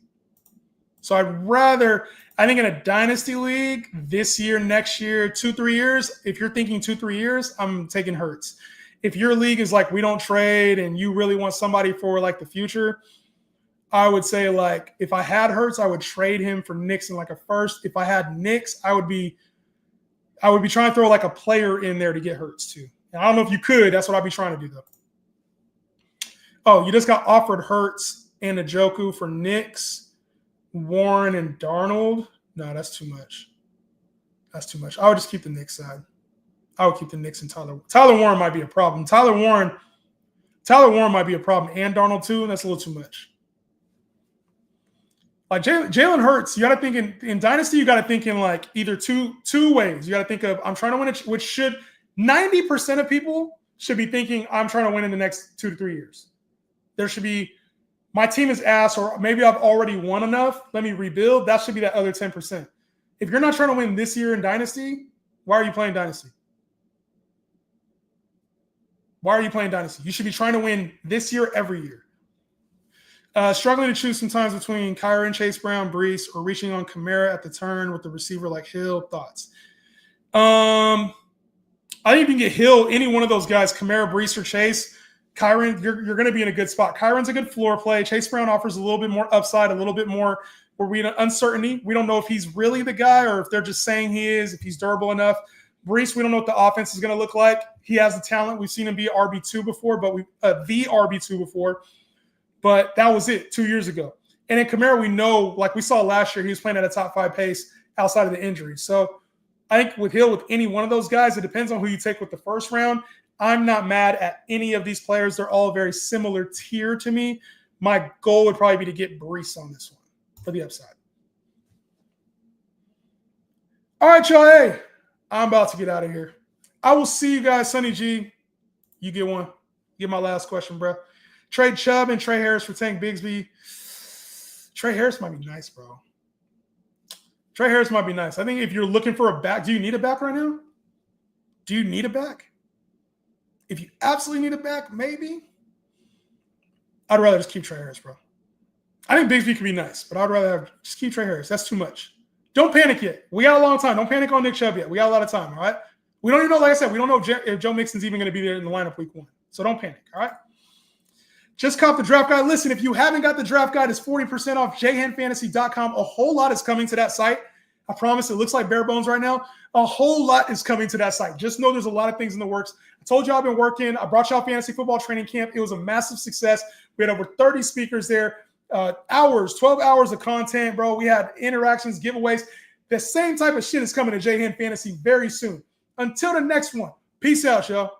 So I think in a dynasty league, this year, next year, 2-3 years, if you're thinking 2-3 years, I'm taking Hurts. If your league is like we don't trade and you really want somebody for like the future, I would say like if I had Hurts, I would trade him for Knicks in like a first. If I had Knicks, I would be trying to throw like a player in there to get Hurts too. And I don't know if you could. That's what I'd be trying to do though. Oh, you just got offered Hurts and Njoku for Knicks, Warren and Darnold. No, that's too much. That's too much. I would just keep the Knicks side. I would keep the Knicks and Tyler. Tyler Warren might be a problem. Tyler Warren might be a problem, and Darnold too. And that's a little too much. Like Jalen Hurts, you got to think in Dynasty, you got to think in like either two ways. You got to think of I'm trying to win, which should 90% of people should be thinking I'm trying to win in the next 2 to 3 years. There should be my team is ass, or maybe I've already won enough. Let me rebuild. That should be that other 10%. If you're not trying to win this year in Dynasty, why are you playing Dynasty? Why are you playing Dynasty? You should be trying to win this year every year. Struggling to choose sometimes between Kyren, Chase Brown, Brees, or reaching on Kamara at the turn with the receiver like Hill. Thoughts? I think you can get Hill, any one of those guys, Kamara, Brees, or Chase. Kyren, you're going to be in a good spot. Kyron's a good floor play. Chase Brown offers a little bit more upside, a little bit more where we uncertainty. We don't know if he's really the guy or if they're just saying he is, if he's durable enough. Brees, we don't know what the offense is going to look like. He has the talent. We've seen him be RB2 before, but the RB2 before. But that was it 2 years ago. And in Kamara, we know, like we saw last year, he was playing at a top 5 pace outside of the injury. So I think with Hill, with any one of those guys, it depends on who you take with the first round. I'm not mad at any of these players. They're all very similar tier to me. My goal would probably be to get Brees on this one for the upside. All right, y'all. Hey, I'm about to get out of here. I will see you guys. Sonny G, you get one. Get my last question, bro. Trade Chubb and Trey Harris for Tank Bigsby. Trey Harris might be nice, bro. Trey Harris might be nice. I think if you're looking for a back, do you need a back right now? Do you need a back? If you absolutely need a back, maybe. I'd rather just keep Trey Harris, bro. I think Bigsby could be nice, but I'd rather just keep Trey Harris. That's too much. Don't panic yet. We got a long time. Don't panic on Nick Chubb yet. We got a lot of time, all right? We don't even know, like I said, we don't know if Joe Mixon's even going to be there in the lineup week 1. So don't panic, all right? Just cop the draft guide. Listen, if you haven't got the draft guide, it's 40% off jhenfantasy.com. A whole lot is coming to that site. I promise it looks like bare bones right now. A whole lot is coming to that site. Just know there's a lot of things in the works. I told you I've been working. I brought y'all fantasy football training camp. It was a massive success. We had over 30 speakers there, 12 hours of content, bro. We had interactions, giveaways. The same type of shit is coming to J Hand Fantasy very soon. Until the next one, peace out, y'all.